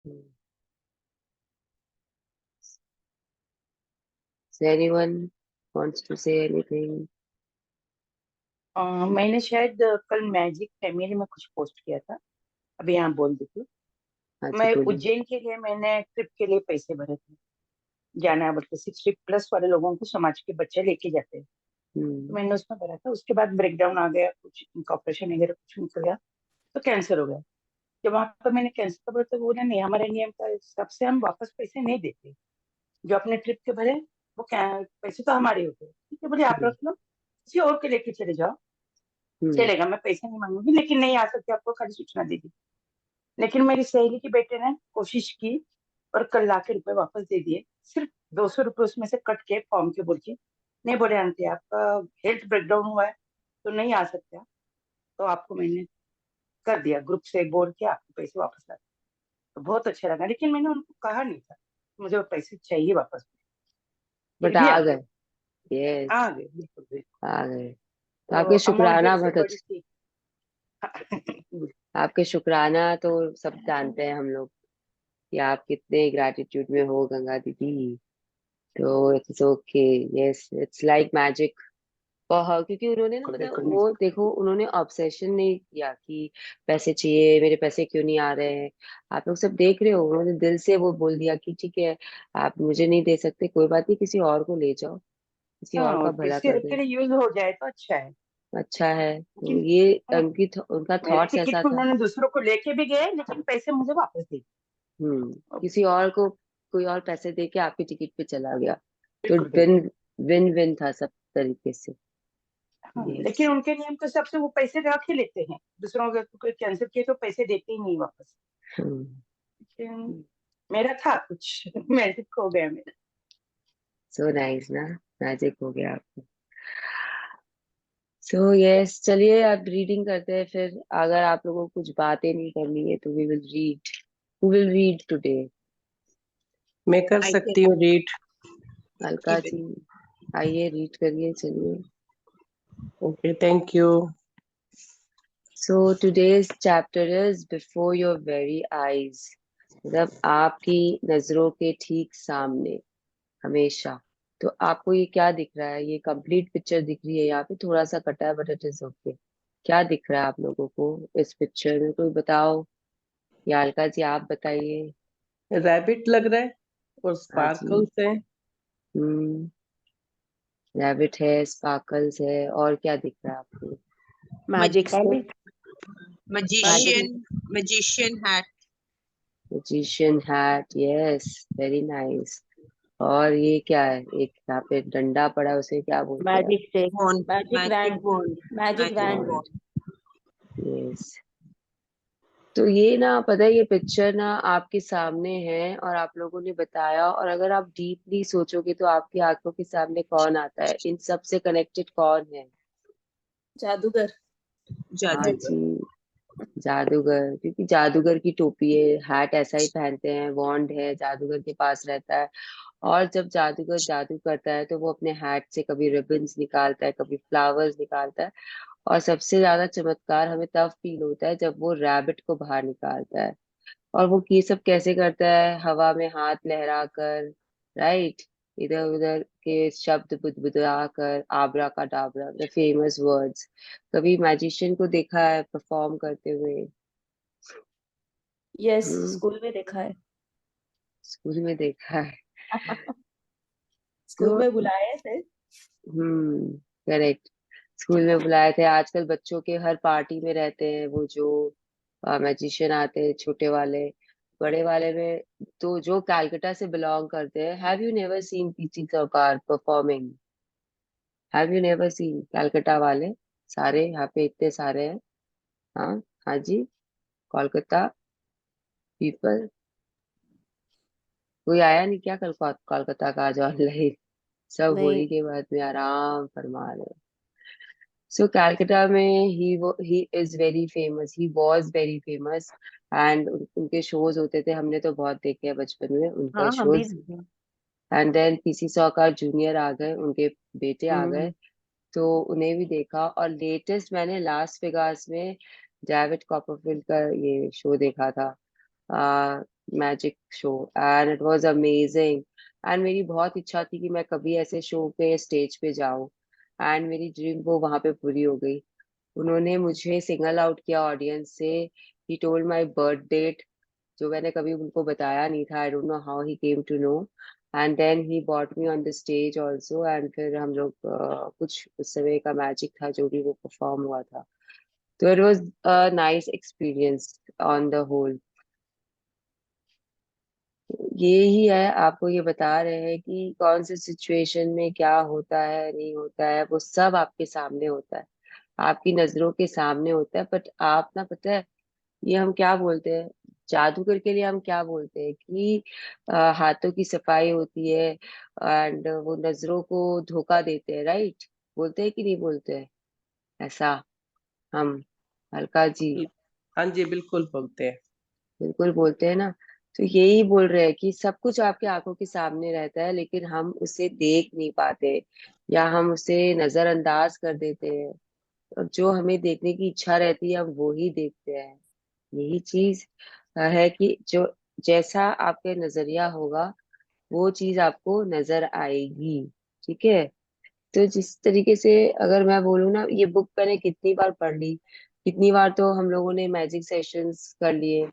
Hmm. So anyone wants to say anything? मैंने शायद कल मैजिक फैमिली में कुछ पोस्ट किया था, अभी यहाँ बोल देती हूँ। हाँ जी मैं बोलिए। उज्जैन के लिए मैंने ट्रिप के लिए पैसे भरे थे, जाना बोल के 60+ वाले लोगों को समाज के बच्चे लेके जाते हैं। तो हम्म। मैंने उसमें भरा था, उसके बाद ब्रेकडाउन आ गया, कुछ इनका ऑपरेशन वगैरह कुछ निकल गया, तो कैंसिल हो गया। जब वहां पर मैंने कैंसिल कर बोला तो बोला नहीं, हमारे नियम का हिसाब से हम वापस पैसे नहीं देते, जो अपने ट्रिप के भरे वो पैसे तो हमारे होते हैं। ठीक है, बोले आप हम्म। रख लो, किसी और के लेके चले जाओ, हम्म। चलेगा, मैं पैसे नहीं मांगूंगी, लेकिन नहीं आ सकते, आपको खाली सूचना दे दी। लेकिन मेरी सहेली के बेटे ने कोशिश की और कल लाख के रुपए वापस दे दिए, सिर्फ 200 रुपये उसमें से कट के फॉर्म के, बोल के नहीं, बोले आंटी आपका हेल्थ ब्रेकडाउन हुआ है तो नहीं आ सकता, तो आपको मैंने कर दिया, ग्रुप से बोल के आपको पैसे वापस ला दिए। तो बहुत अच्छा लगा, लेकिन मैंने उनको कहा नहीं था मुझे वो पैसे चाहिए वापस, फिर बट भी आ आ गए। गए। यस। आ गए, बिल्कुल बिल्कुल। आ गए। तो तो आपके अमाउंट भी शुक्राना उससे बहुत बड़ी अच्छे। थी। आपके शुक्राना तो सब जानते हैं हम लोग कि आप कितने ग्रैटिट्यूड में हो गंगा दीदी। तो it's okay. Yes it's like magic for her, क्योंकि उन्होंने ना मतलब बिल्कुल। वो देखो उन्होंने ऑब्सेशन नहीं किया कि पैसे चाहिए, मेरे पैसे क्यों नहीं आ रहे हैं। आप लोग सब देख रहे हो, उन्होंने दिल से वो बोल दिया कि ठीक है आप मुझे नहीं दे सकते, कोई बात नहीं, किसी और को ले जाओ, किसी हाँ, और का और भला किसी कर के दो। लिए यूज हो जाए तो अच्छा है। अच्छा है, तो लेकिन ये हाँ, उनका मेरे थॉट्स टिकट ऐसा को था। उन्होंने दूसरों को लेके भी गए, लेकिन पैसे मुझे वापस दे दिए। किसी और को कोई और पैसे दे के आपकी टिकट पे चला गया। तो बिल्कुल बिल्कुल। विन विन विन था सब तरीके से। हाँ, यस। लेकिन उनके नियम के हिसाब से वो पैसे रख ही लेते हैं, दूसरों के कोई कैंसिल किए तो पैसे देते ही नहीं वापस। लेकिन मेरा था कुछ मैजिक हो गया मेरा। सो नाइस ना, मैजिक हो गया आपको। सो यस चलिए अब रीडिंग करते हैं फिर। अगर आप लोगों को कुछ बातें नहीं करनी है तो we will read. Who will read today? मैं कर आई सकती कैन हूँ रीड। अलका जी आइए रीड करिए चलिए। Okay, thank you. So today's chapter is before your very eyes, मतलब आपकी नजरों के ठीक सामने हमेशा। तो आपको ये क्या दिख रहा है? ये कंप्लीट पिक्चर दिख रही है, यहाँ पे थोड़ा सा कटा है बट इट इज ओके। क्या दिख रहा है आप लोगों को इस पिक्चर में? कोई बताओ, या अलका जी आप बताइए। रैबिट लग रहा है और हाँ जी। स्पार्कल्स है। हम्म। रैबिट है, स्पार्कल्स है, और क्या दिख रहा है आपको? मैजिक काली स्टिक, काली magic magician hat. Magician hat, yes very nice. और ये क्या है? एक यहाँ पे डंडा पड़ा है, उसे क्या बोलते हैं? Magic stick, Wand, magic magic van, wand, magic magic van. wand. Yes. तो ये ना पता है, ये पिक्चर ना आपके सामने है और आप लोगों ने बताया, और अगर आप डीपली सोचोगे तो आपकी आंखों के सामने कौन आता है? इन सब से कनेक्टेड कौन है? जादूगर। हाँ जादूगर. जी, जादूगर। क्योंकि जादूगर की टोपी है, हैट ऐसा ही पहनते हैं, वॉन्ड है जादूगर के पास रहता है। और जब जादूगर जादू करता है तो वो अपने हैट से कभी रिबन्स निकालता है, कभी फ्लावर्स निकालता है। और सबसे ज्यादा चमत्कार हमें तब फील होता है जब वो रैबिट को बाहर निकालता है। और वो ये सब कैसे करता है? हवा में हाथ लहरा कर, राइट, इधर उधर के शब्द बुदबुदा कर, आबरा का डाबरा, द फेमस वर्ड्स। कभी मैजिशियन को देखा है परफॉर्म करते हुए? यस, हम्म। स्कूल में देखा है। स्कूल में देखा है। स्कूल तो में बुलाए थे। करेक्ट। स्कूल में बुलाए थे। आजकल बच्चों के हर पार्टी में रहते हैं वो जो मैजिशियन आते हैं, छोटे वाले बड़े वाले में। तो जो कैलकाटा से बिलोंग करते हैं, हैव यू नेवर सीन पीची सरकार performing? Have you never seen Calcutta वाले? सारे यहाँ पे इतने सारे हैं। हाँ। हाँ जी। कोलकाता पीपल। कोई आया नहीं क्या कल कोलकाता का आज ऑनलाइन? सब नहीं। होली के बाद में आराम फरमा रहे। सो कैलकाटा में ही is very famous, he was very famous. And उनके शोज होते थे, हमने तो बहुत देखे हैं बचपन में उनका हाँ, हम भी शोज। देखे। एंड देन पीसी सौकार जूनियर आ गए, उनके बेटे आ गए, हम्म। तो उन्हें भी देखा। और लेटेस्ट मैंने लास वेगास में डेविड कॉपरफील्ड का ये शो देखा था, magic show and it was amazing. And मेरी बहुत इच्छा थी कि मैं कभी ऐसे शो पे स्टेज पे जाऊं, एंड मेरी ड्रीम वो वहां पे पूरी हो गई। उन्होंने मुझे सिंगल आउट किया ऑडियंस से। He told my birth date, जो मैंने कभी उनको बताया नहीं था। I don't know how he came to know. And then he bought me on the stage also, and फिर हम लोग कुछ उस समय का मैजिक था जो भी वो परफॉर्म हुआ था। तो it was a nice experience on the whole. ये ही है, आपको ये बता रहे हैं कि कौन से सिचुएशन में क्या होता है नहीं होता है, वो सब आपके सामने होता है, आपकी नजरों के सामने होता है। बट आप ना, पता है ये हम क्या बोलते हैं, जादूगर के लिए हम क्या बोलते हैं कि हाथों की सफाई होती है एंड वो नजरों को धोखा देते हैं, राइट? बोलते हैं कि नहीं बोलते हैं ऐसा हम, अलका जी? हाँ जी, बिल्कुल बोलते हैं। बिल्कुल बोलते हैं ना। तो यही बोल रहे हैं कि सब कुछ आपके आंखों के सामने रहता है, लेकिन हम उसे देख नहीं पाते, या हम उसे नजरअंदाज कर देते हैं। और जो हमें देखने की इच्छा रहती है हम वो ही देखते हैं। यही चीज है कि जो जैसा आपका नजरिया होगा वो चीज आपको नजर आएगी। ठीक है? तो जिस तरीके से, अगर मैं बोलूँ ना, ये बुक मैंने कितनी बार पढ़ ली, कितनी बार तो हम लोगों ने मैजिक सेशंस कर लिए।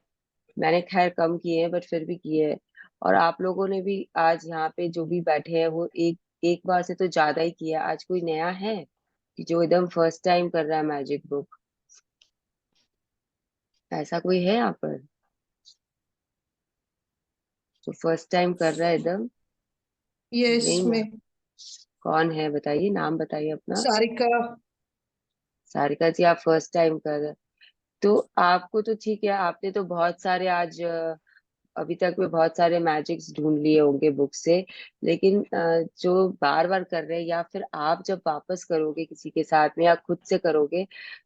मैंने खैर कम किए हैं बट फिर भी किए हैं। और आप लोगों ने भी आज यहाँ पे जो भी बैठे हैं वो एक एक बार से तो ज्यादा ही किया। आज कोई नया है कि जो एकदम फर्स्ट टाइम कर रहा है मैजिक बुक? ऐसा कोई है यहाँ पर जो फर्स्ट टाइम कर रहा है एकदम? यस नहीं में ना? कौन है बताइए, नाम बताइए अपना। सारिका। सारिका जी, आप फर्स्ट टाइम कर रहे हैं। तो आपको तो ठीक है, आपने तो बहुत सारे आज अभी तक में बहुत सारे मैजिक्स ढूंढ लिए होंगे बुक से। लेकिन जो बार बार कर रहे हैं, या फिर आप जब वापस करोगे किसी के साथ में या खुद से करोगे,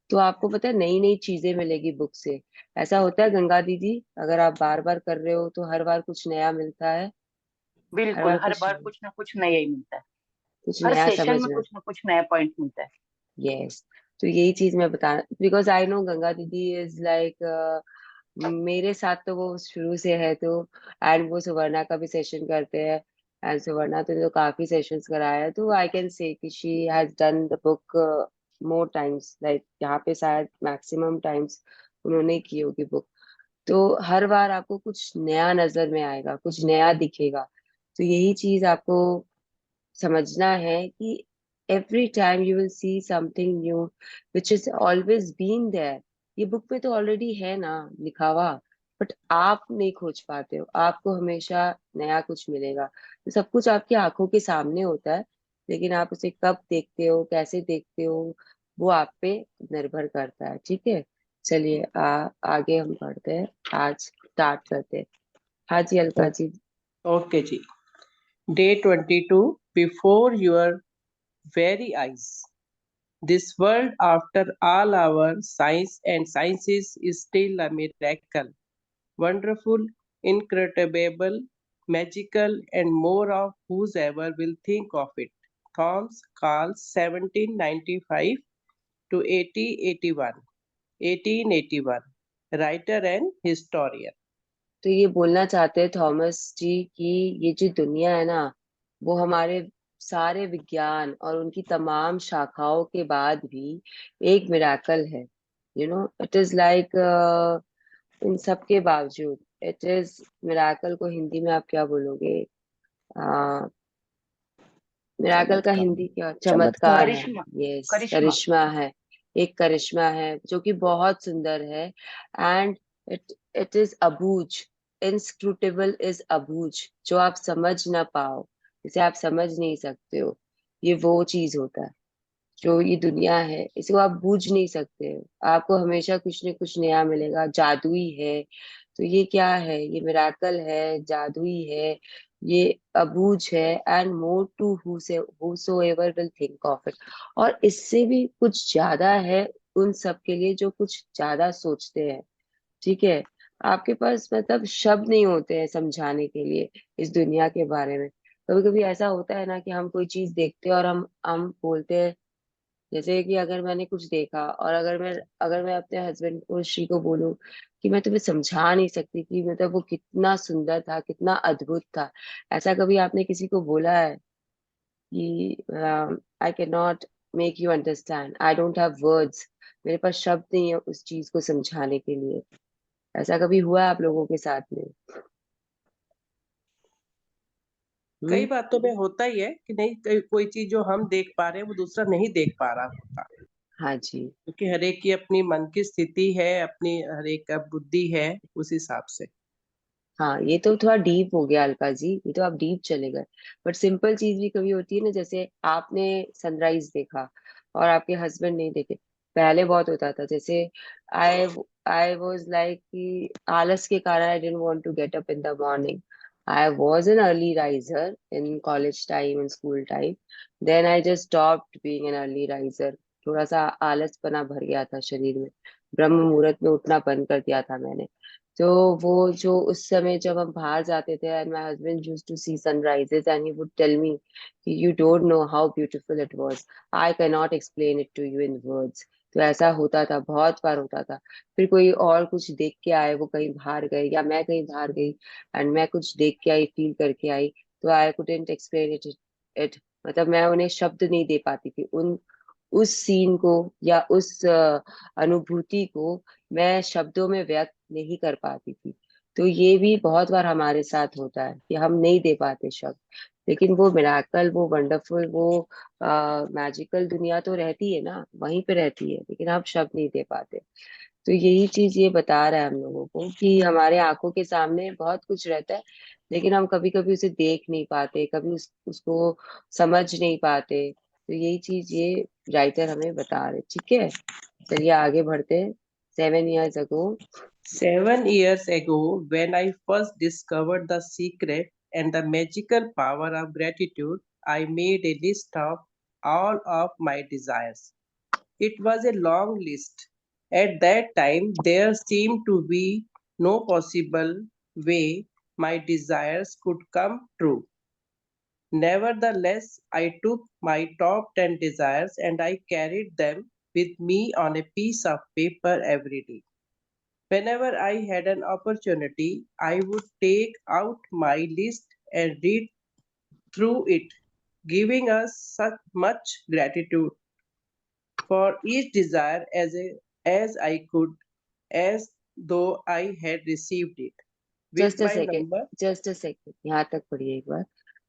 तो आपको पता है नई नई चीजें मिलेगी बुक से। ऐसा होता है गंगा दीदी? अगर आप बार बार कर रहे हो तो हर बार कुछ नया मिलता है, हर बिल्कुल, बार हर बार कुछ ना कुछ नया ही मिलता है। कुछ हर नया सेशन में समझना। कुछ ना कुछ नया पॉइंट मिलता है। यस। तो यही चीज मैं बता, बिकॉज आई नो गंगा दीदी इज लाइक, मेरे साथ तो वो शुरू से है। तो एंड वो सुवर्णा का भी सेशन करते हैं, एंड सुवर्णा तो काफी सेशंस कराया है। तो आई कैन से कि she has done the book more times, like यहाँ पे शायद मैक्सिमम टाइम्स उन्होंने की होगी बुक। तो हर बार आपको कुछ नया नजर में आएगा, कुछ नया दिखेगा। तो यही चीज आपको समझना है कि every time you will see something new which is always been there। ये बुक में तो ऑलरेडी है ना लिखा हुआ, बट आप नहीं खोज पाते हो। आपको हमेशा नया कुछ मिलेगा। तो सब कुछ आपकी आंखों के सामने होता है, लेकिन आप उसे कब देखते हो, कैसे देखते हो, वो आप पे निर्भर करता है। ठीक है? चलिए आगे हम बढ़ते हैं, आज स्टार्ट करते हैं। हाँ जी Alka ji. Okay ji. Day 22, before your very eyes. This world, after all our science and sciences, is still a miracle. Wonderful, incredible, magical, and more of whosoever will think of it. Thomas Carl's 1795 to 1881. 1881. Writer and historian. तो ये बोलना चाहते हैं Thomas जी कि ये जो दुनिया है ना, वो हमारे सारे विज्ञान और उनकी तमाम शाखाओं के बाद भी एक मिराकल है। You know it is like, इन सब के बावजूद इट इज मिराकल को हिंदी में आप क्या बोलोगे? मिराकल का चमत्कार। हिंदी क्या? चमत्कार। चमत्कार है। करिश्मा। यस, करिश्मा। करिश्मा है। एक करिश्मा है जो कि बहुत सुंदर है। एंड इट इट इज अबूझ। इंस्क्रूटेबल इज अबूझ, जो आप समझ ना पाओ, जिसे आप समझ नहीं सकते हो। ये वो चीज होता है जो ये दुनिया है, इसको आप बूझ नहीं सकते हो। आपको हमेशा कुछ न कुछ नया मिलेगा, जादुई है। तो ये क्या है? ये मिराकल है, जादुई है, ये अबूझ है। And more to whosoever will think of it। और इससे भी कुछ ज्यादा है उन सब के लिए जो कुछ ज्यादा सोचते हैं। ठीक है? आपके पास मतलब शब्द नहीं होते हैं समझाने के लिए इस दुनिया के बारे में। कभी कभी ऐसा होता है ना कि हम कोई चीज देखते हैं और हम बोलते हैं, जैसे कि अगर मैंने कुछ देखा और अगर मैं अपने हस्बैंड को, श्री को बोलूं कि मैं तुम्हें समझा नहीं सकती कि मतलब वो कितना सुंदर था, कितना अद्भुत था। ऐसा कभी आपने किसी को बोला है कि आई can not make you understand, I don't have words, मेरे पास शब्द नहीं है उस चीज को समझाने के लिए? ऐसा कभी हुआ है आप लोगों के साथ में? कई हम्म। बातों में होता ही है कि नहीं, कोई चीज जो हम देख पा रहे हैं वो दूसरा नहीं देख पा रहा होता, हाँ जी। क्योंकि हर एक की अपनी मन की स्थिति है, अपनी हर एक का बुद्धि है, उस हिसाब से। हाँ, ये तो थोड़ा डीप हो गया अलका जी, ये तो आप डीप चले गए। बट सिंपल चीज भी कभी होती है ना, जैसे आपने सनराइज देखा और आपके हस्बैंड नहीं देखे। पहले बहुत होता था, जैसे आई आई वाज लाइक कि आलस के कारण I didn't want to get up in the morning. I was an early riser in college time and school time, then I just stopped being an early riser. थोड़ा सा आलसपना भर गया था शरीर में, ब्रह्म मुहूर्त में उठना बंद कर दिया था मैंने। तो वो जो उस समय जब हम बाहर जाते थे and my husband used to see sunrises and he would tell me कि you don't know how beautiful it was, I can not explain it to you in words. तो ऐसा होता था, बहुत बार होता था। फिर कोई और कुछ देख के आए, वो कहीं बाहर गए या मैं कहीं बाहर गई एंड मैं कुछ देख के आई, फील करके आई, तो आई कुडंट एक्सप्लेन इट मतलब मैं उन्हें शब्द नहीं दे पाती थी उन उस सीन को या उस अनुभूति को मैं शब्दों में व्यक्त नहीं कर पाती थी। तो ये भी बहुत बार हमारे साथ होता है कि हम नहीं दे पाते शब्द, लेकिन वो मिराकल, वो वंडरफुल, वो मैजिकल दुनिया तो रहती है ना, वहीं पे रहती है, लेकिन हम शब्द नहीं दे पाते। तो यही चीज ये बता रहा है हम लोगों को कि हमारे आंखों के सामने बहुत कुछ रहता है, लेकिन हम कभी कभी उसे देख नहीं पाते, कभी उसको समझ नहीं पाते। तो यही चीज ये राइटर हमें बता रहे। ठीक है, चलिए आगे बढ़ते हैं। 7 years ago। 7 years ago, when I first discovered the secret and the magical power of gratitude, I made a list of all of my desires. It was a long list. At that time, there seemed to be no possible way my desires could come true. Nevertheless, I took my top 10 desires and I carried them with me on a piece of paper every day. Whenever I had an opportunity, I would take out my list and read through it, giving us such much gratitude for each desire as I could, as though I had received it. With just a my second, number, just a second, यहाँ तक पढ़िए एक बार।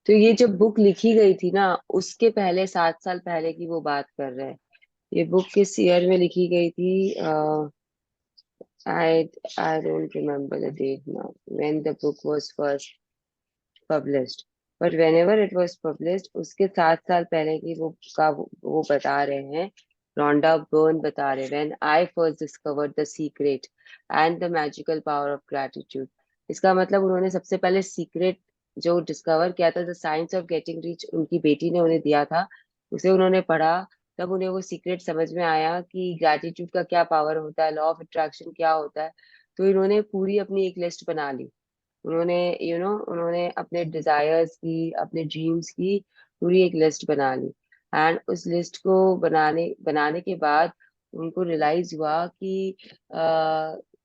तो ये जब book लिखी गई थी ना, उसके पहले 7 साल पहले की वो बात कर रहे हैं। ये बुक किस ईयर में लिखी गई थी? I don't remember the date now when the book was first published, but whenever it was published, उसके 7 साल पहले की वो बता रहे हैं। रोंडा बर्न बता रहे हैं, when I first discovered the secret and the magical power of gratitude। इसका मतलब उन्होंने सबसे पहले सीक्रेट जो डिस्कवर किया था, the science of getting rich, उनकी बेटी ने उन्हें दिया था। उसे उन्होंने पढ़ा, तब उन्हें वो सीक्रेट समझ में आया कि ग्रैटिट्यूड का क्या पावर होता है, लॉ ऑफ अट्रैक्शन क्या होता है। तो इन्होंने पूरी अपनी एक लिस्ट बना ली। उन्होंने उन्होंने अपने डिजायर्स की, अपने ड्रीम्स की पूरी एक लिस्ट बना ली। एंड उस लिस्ट को बनाने बनाने के बाद उनको रियलाइज हुआ कि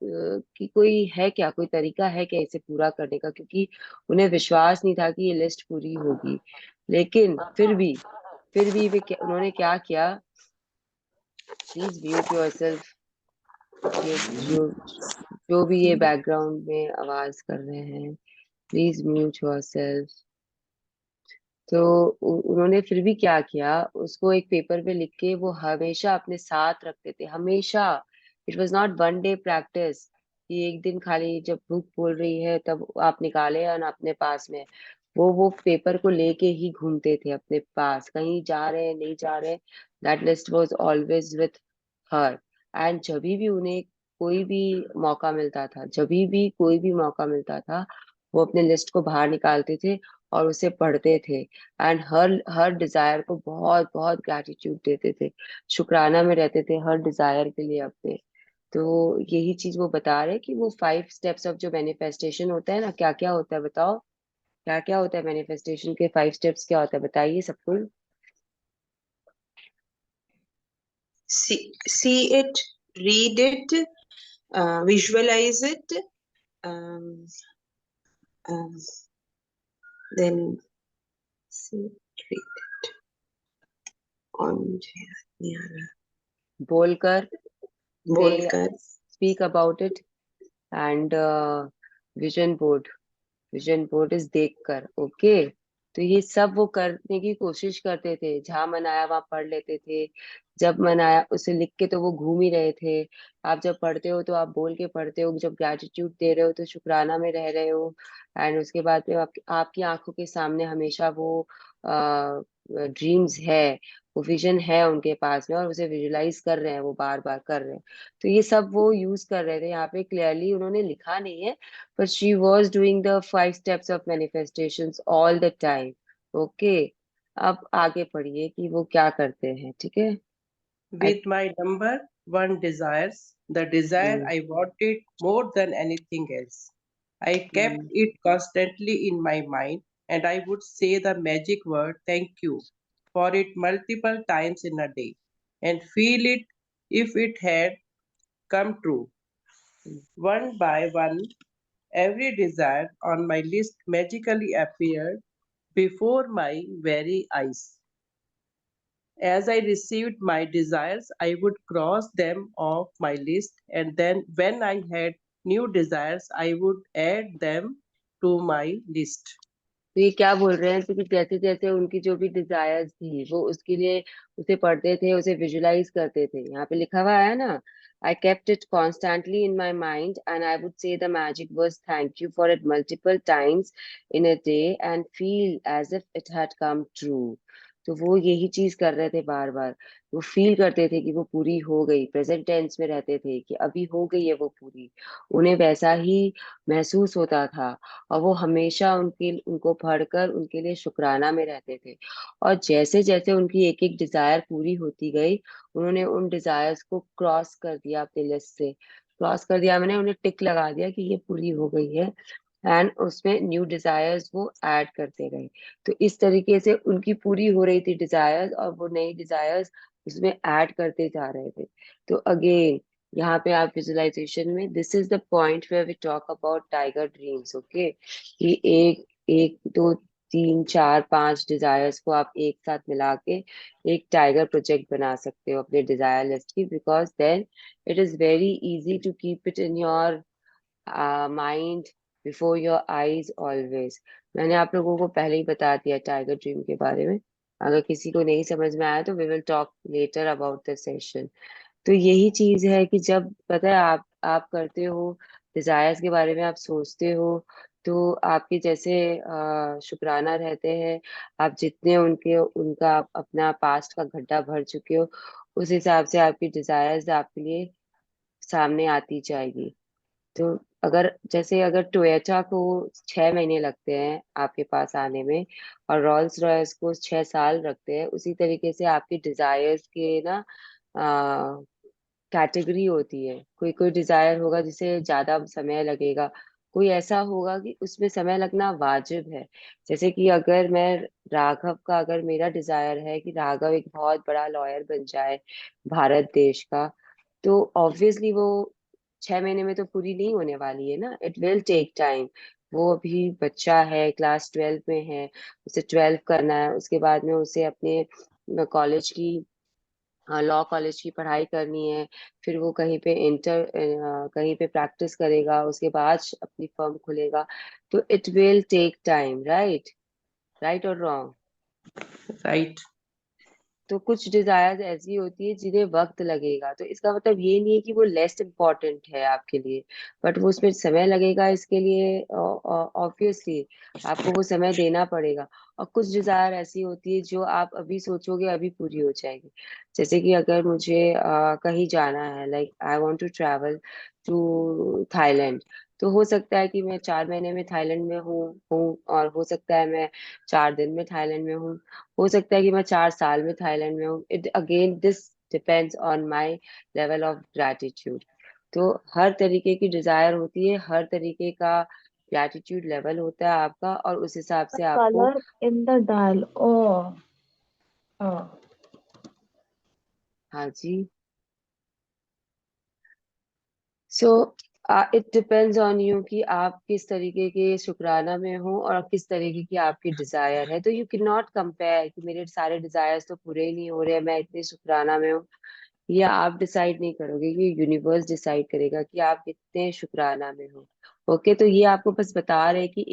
कोई है क्या, कोई तरीका है क्या इसे पूरा करने का, क्योंकि उन्हें विश्वास नहीं था कि ये लिस्ट पूरी होगी। लेकिन फिर भी उन्होंने क्या किया? Please mute yourself. ये जो भी ये बैकग्राउंड में आवाज कर रहे हैं, प्लीज म्यूट योरसेल्फ। तो उन्होंने फिर भी क्या किया, उसको एक पेपर पे लिख के वो हमेशा अपने साथ रखते थे, हमेशा। It was not one day practice कि एक दिन खाली जब भूख बोल रही है तब आप निकाले और अपने पास में। वो पेपर को लेके ही घूमते थे अपने पास, कहीं जा रहे हैं नहीं जा रहे, that list was always with her. And जब भी उन्हें कोई भी मौका मिलता था, जब भी कोई भी मौका मिलता था, वो अपने लिस्ट को बाहर निकालते थे और उसे पढ़ते थे। एंड हर हर डिजायर को बहुत बहुत ग्रैटिट्यूड देते थे, शुक्राना में रहते थे हर डिजायर के लिए अपने। तो यही चीज वो बता रहे कि वो 5 steps ऑफ जो मैनिफेस्टेशन होता है ना, क्या क्या होता है बताओ? क्या क्या होता है मैनिफेस्टेशन के 5 steps, क्या होता है बताइए सबको। See it, read it, visualize it, um, um, then see, treat it on बोलकर, say, बोलकर speak about it, and vision board. Vision board is देखकर, ओके। तो ये सब वो करने की कोशिश करते थे, जहां मन आया वहां पढ़ लेते थे, जब मन आया उसे लिख के तो वो घूम ही रहे थे। आप जब पढ़ते हो तो आप बोल के पढ़ते हो, जब ग्रेटिट्यूड दे रहे हो तो शुक्राना में रह रहे हो। एंड उसके बाद में आपकी आंखों के सामने हमेशा वो ड्रीम्स है, वो विजन है उनके पास में, और उसे विजुलाइज कर रहे हैं, वो बार बार कर रहे हैं। तो ये सब वो यूज कर रहे थे। यहाँ पे क्लियरली उन्होंने लिखा नहीं है, but she was doing the 5 steps of manifestations all the time. Okay, अब आगे पढ़िए कि वो क्या करते हैं, ठीक है। With my number one desires, the desire hmm, I wanted more than anything else. I kept hmm, it constantly in my mind, and I would say the magic word thank you for it multiple times in a day and feel it if it had come true. One by one, every desire on my list magically appeared before my very eyes. As I received my desires, I would cross them off my list, and then when I had new desires, I would add them to my list. तो ये क्या बोल रहे हैं, तो कि जैसे जैसे उनकी जो भी डिजायर्स थी वो उसके लिए उसे पढ़ते थे, उसे विजुलाइज करते थे। यहाँ पे लिखा हुआ है ना, I kept it constantly in my mind and I would say the magic words thank you for it multiple times in a day and feel as if it had come true. तो वो यही चीज कर रहे थे बार बार। वो feel करते थे कि वो पूरी हो गई, प्रेजेंट टेंस में रहते थे कि अभी हो गई है वो पूरी। उन्हें वैसा ही महसूस होता था, और वो हमेशा उनको पढ़कर उनके लिए शुक्राना में रहते थे। और जैसे जैसे उनकी एक एक डिजायर पूरी होती गई, उन्होंने उन डिजायर्स को क्रॉस कर दिया अपनी लिस्ट से। क्रॉस कर दिया मैंने उन्हें टिक लगा दिया कि ये पूरी हो गई है, एंड उसमें न्यू डिजायर्स वो ऐड करते गए। तो इस तरीके से उनकी पूरी हो रही थी डिजायर्स, और वो नई डिजायर्स उसमें ऐड करते जा रहे थे। तो अगेन यहाँ पे आप विजुअलाइजेशन में, this is the point where we talk about tiger dreams, okay. कि एक एक दो तीन चार पांच डिजायर्स को आप एक साथ मिला के एक टाइगर प्रोजेक्ट बना सकते हो अपने डिजायर लिस्ट की, because then it is very easy to keep it in your mind, before your eyes always. मैंने आप लोगों को पहले ही बता दिया टाइगर ड्रीम के बारे में। अगर किसी को नहीं समझ में आया तो we will talk later about the session. तो यही चीज है कि जब पता है आप करते हो, डिजायर्स के बारे में आप सोचते हो, तो आपके जैसे शुक्राना रहते हैं। आप जितने उनका आप अपना पास्ट का गड्ढा भर चुके हो, उस हिसाब से आपकी डिजायर्स आपके लिए सामने आती जाएगी। तो अगर टोयोटा को 6 महीने लगते हैं आपके पास आने में, और रोल्स रॉयस को 6 साल लगते हैं, उसी तरीके से आपकी डिजायर्स के ना कैटेगरी होती है। कोई कोई डिजायर होगा जिसे ज्यादा समय लगेगा, कोई ऐसा होगा कि उसमें समय लगना वाजिब है। जैसे कि अगर मैं राघव का, अगर मेरा डिजायर है कि राघव एक बहुत बड़ा लॉयर बन जाए भारत देश का, तो ऑब्वियसली वो 6 महीने में तो पूरी नहीं होने वाली है ना, इट विल टेक टाइम। वो अभी बच्चा है, क्लास 12 में है, उसे 12 करना है, उसके बाद में उसे अपने कॉलेज की, लॉ कॉलेज की पढ़ाई करनी है। फिर वो कहीं पे प्रैक्टिस करेगा, उसके बाद अपनी फर्म खुलेगा। तो it will take time, right? Right और रॉन्ग? Right? तो कुछ डिजायर्स ऐसी होती है जिन्हें वक्त लगेगा, तो इसका मतलब ये नहीं है कि वो लेस इम्पोर्टेंट है आपके लिए, बट वो उसमें समय लगेगा इसके लिए। ऑब्वियसली आपको वो समय देना पड़ेगा। और कुछ डिजायर ऐसी होती है जो आप अभी सोचोगे अभी पूरी हो जाएगी। जैसे कि अगर मुझे कहीं जाना है, like I want to travel to Thailand, तो हो सकता है कि मैं 4 महीने में थाईलैंड में हूँ, और हो सकता है मैं 4 दिन में थाईलैंड में हूँ, हो सकता है कि मैं 4 साल में थाईलैंड में हूँ। It again this depends on my level of gratitude. तो हर तरीके की डिजायर होती है, हर तरीके का ग्रैटिट्यूड लेवल होता है आपका, और उस हिसाब The से आपको। color in the dial. Oh, oh. हाँ जी, so it depends on you कि आप किस तरीके के शुक्राना में हो और किस तरीके की आपकी डिजायर है। तो यू कैन नॉट कंपेयर कि मेरे सारे डिजायर्स तो पूरे ही नहीं हो रहे हैं, मैं इतने शुक्राना में हूँ। ये आप डिसाइड नहीं करोगे, ये यूनिवर्स डिसाइड करेगा कि आप कितने शुक्राना में हो। ओके, तो ये आपको बस बता रहे हैं कि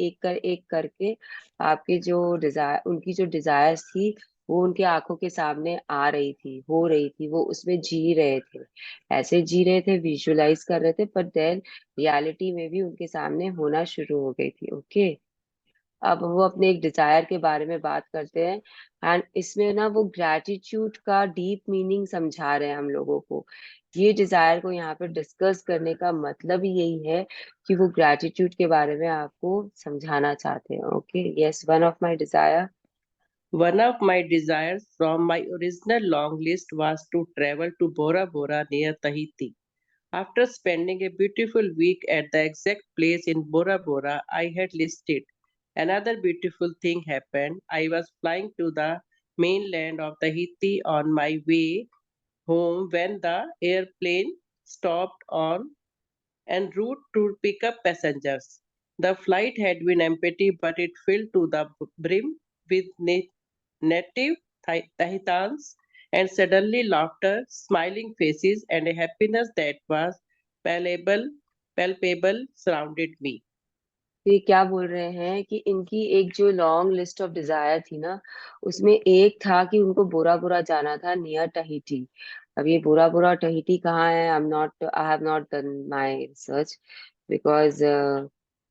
एक करके आपके जो डिजायर, उनकी जो डिजायर्स थी वो उनके आंखों के सामने आ रही थी, हो रही थी, वो उसमें जी रहे थे, ऐसे जी रहे थे, विजुअलाइज कर रहे थे, पर देन रियलिटी में भी उनके सामने होना शुरू हो गई थी। ओके, अब वो अपने एक डिजायर के बारे में बात करते हैं। एंड इसमें ना वो ग्रैटिट्यूड का डीप मीनिंग समझा रहे हैं हम लोगों को। ये डिजायर को यहाँ पे डिस्कस करने का मतलब ही यही है कि वो ग्रैटिट्यूड के बारे में आपको समझाना चाहते हैं। Okay, yes, one of my desire. One of my desires from my original long list was to travel to Bora Bora near Tahiti. After spending a beautiful week at the exact place in Bora Bora I had listed, another beautiful thing happened. I was flying to the mainland of Tahiti on my way home when the airplane stopped on en route to pick up passengers. The flight had been empty, but it filled to the brim with native Tahitans, and suddenly laughter, smiling faces, and a happiness that was palpable, palpable surrounded me. ये क्या बोल रहे हैं कि इनकी एक जो long list of desire थी ना, उसमें एक था कि उनको बोरा बोरा जाना था नियर टहीटी। अब ये बोरा बोरा टहीटी कहाँ है, आई have not done my research, because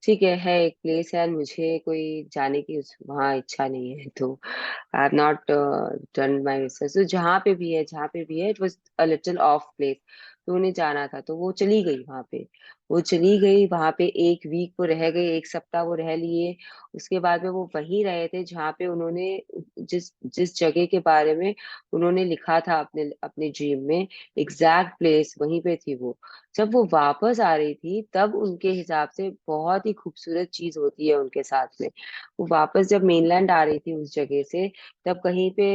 ठीक है एक प्लेस है, मुझे कोई जाने की वहाँ इच्छा नहीं है, तो I have not done my research. तो जहाँ पे भी है it was a little of place, तो उन्हें जाना था, तो वो चली गई वहां पे। वो चली गई वहां पे, एक वीक वो रह गई, एक सप्ताह वो रह लिए। उसके बाद में वो वहीं रहे थे जहाँ पे उन्होंने जिस जिस जगह के बारे में उन्होंने लिखा था अपने अपने ड्रीम में, एग्जैक्ट प्लेस वहीं पे थी वो। जब वो वापस आ रही थी तब उनके हिसाब से बहुत ही खूबसूरत चीज होती है उनके साथ में। वो वापस जब मेनलैंड आ रही थी उस जगह से, तब कहीं पे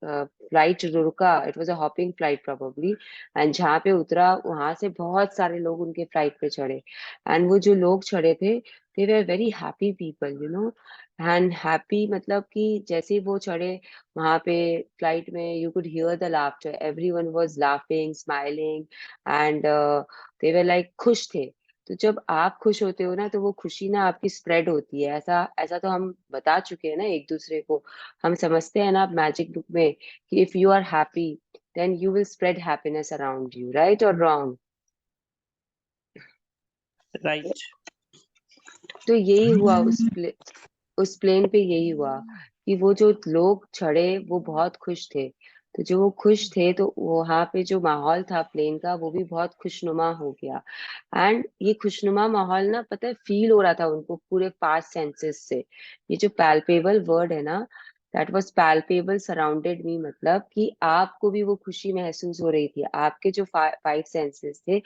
फ्लाइट रुका, it was a hopping flight probably. And जहाँ पे उतरा वहां से बहुत सारे लोग उनके फ्लाइट पे चढ़े। एंड वो जो लोग चढ़े थे, they were very happy people, you know. And happy मतलब कि जैसे ही वो चढ़े वहां पे फ्लाइट में, you could hear the laughter, everyone was laughing, smiling, and they were like खुश थे। तो जब आप खुश होते हो ना, तो वो खुशी ना आपकी स्प्रेड होती है। ऐसा ऐसा तो हम बता चुके हैं ना एक दूसरे को, हम समझते हैं ना मैजिक बुक में कि if you are happy then you will spread happiness around you, right or wrong? Right. तो यही हुआ उस प्लेन पे, यही हुआ कि वो जो लोग चढ़े वो बहुत खुश थे। तो जो वो खुश थे, तो वहां पे जो माहौल था प्लेन का वो भी बहुत खुशनुमा हो गया। एंड ये खुशनुमा माहौल ना, पता है, फील हो रहा था उनको पूरे 5 सेंसेस से। ये जो पैल्पेबल वर्ड है ना, दैट वाज पैल्पेबल सराउंडेड मी, मतलब कि आपको भी वो खुशी महसूस हो रही थी। आपके जो 5 सेंसेस थे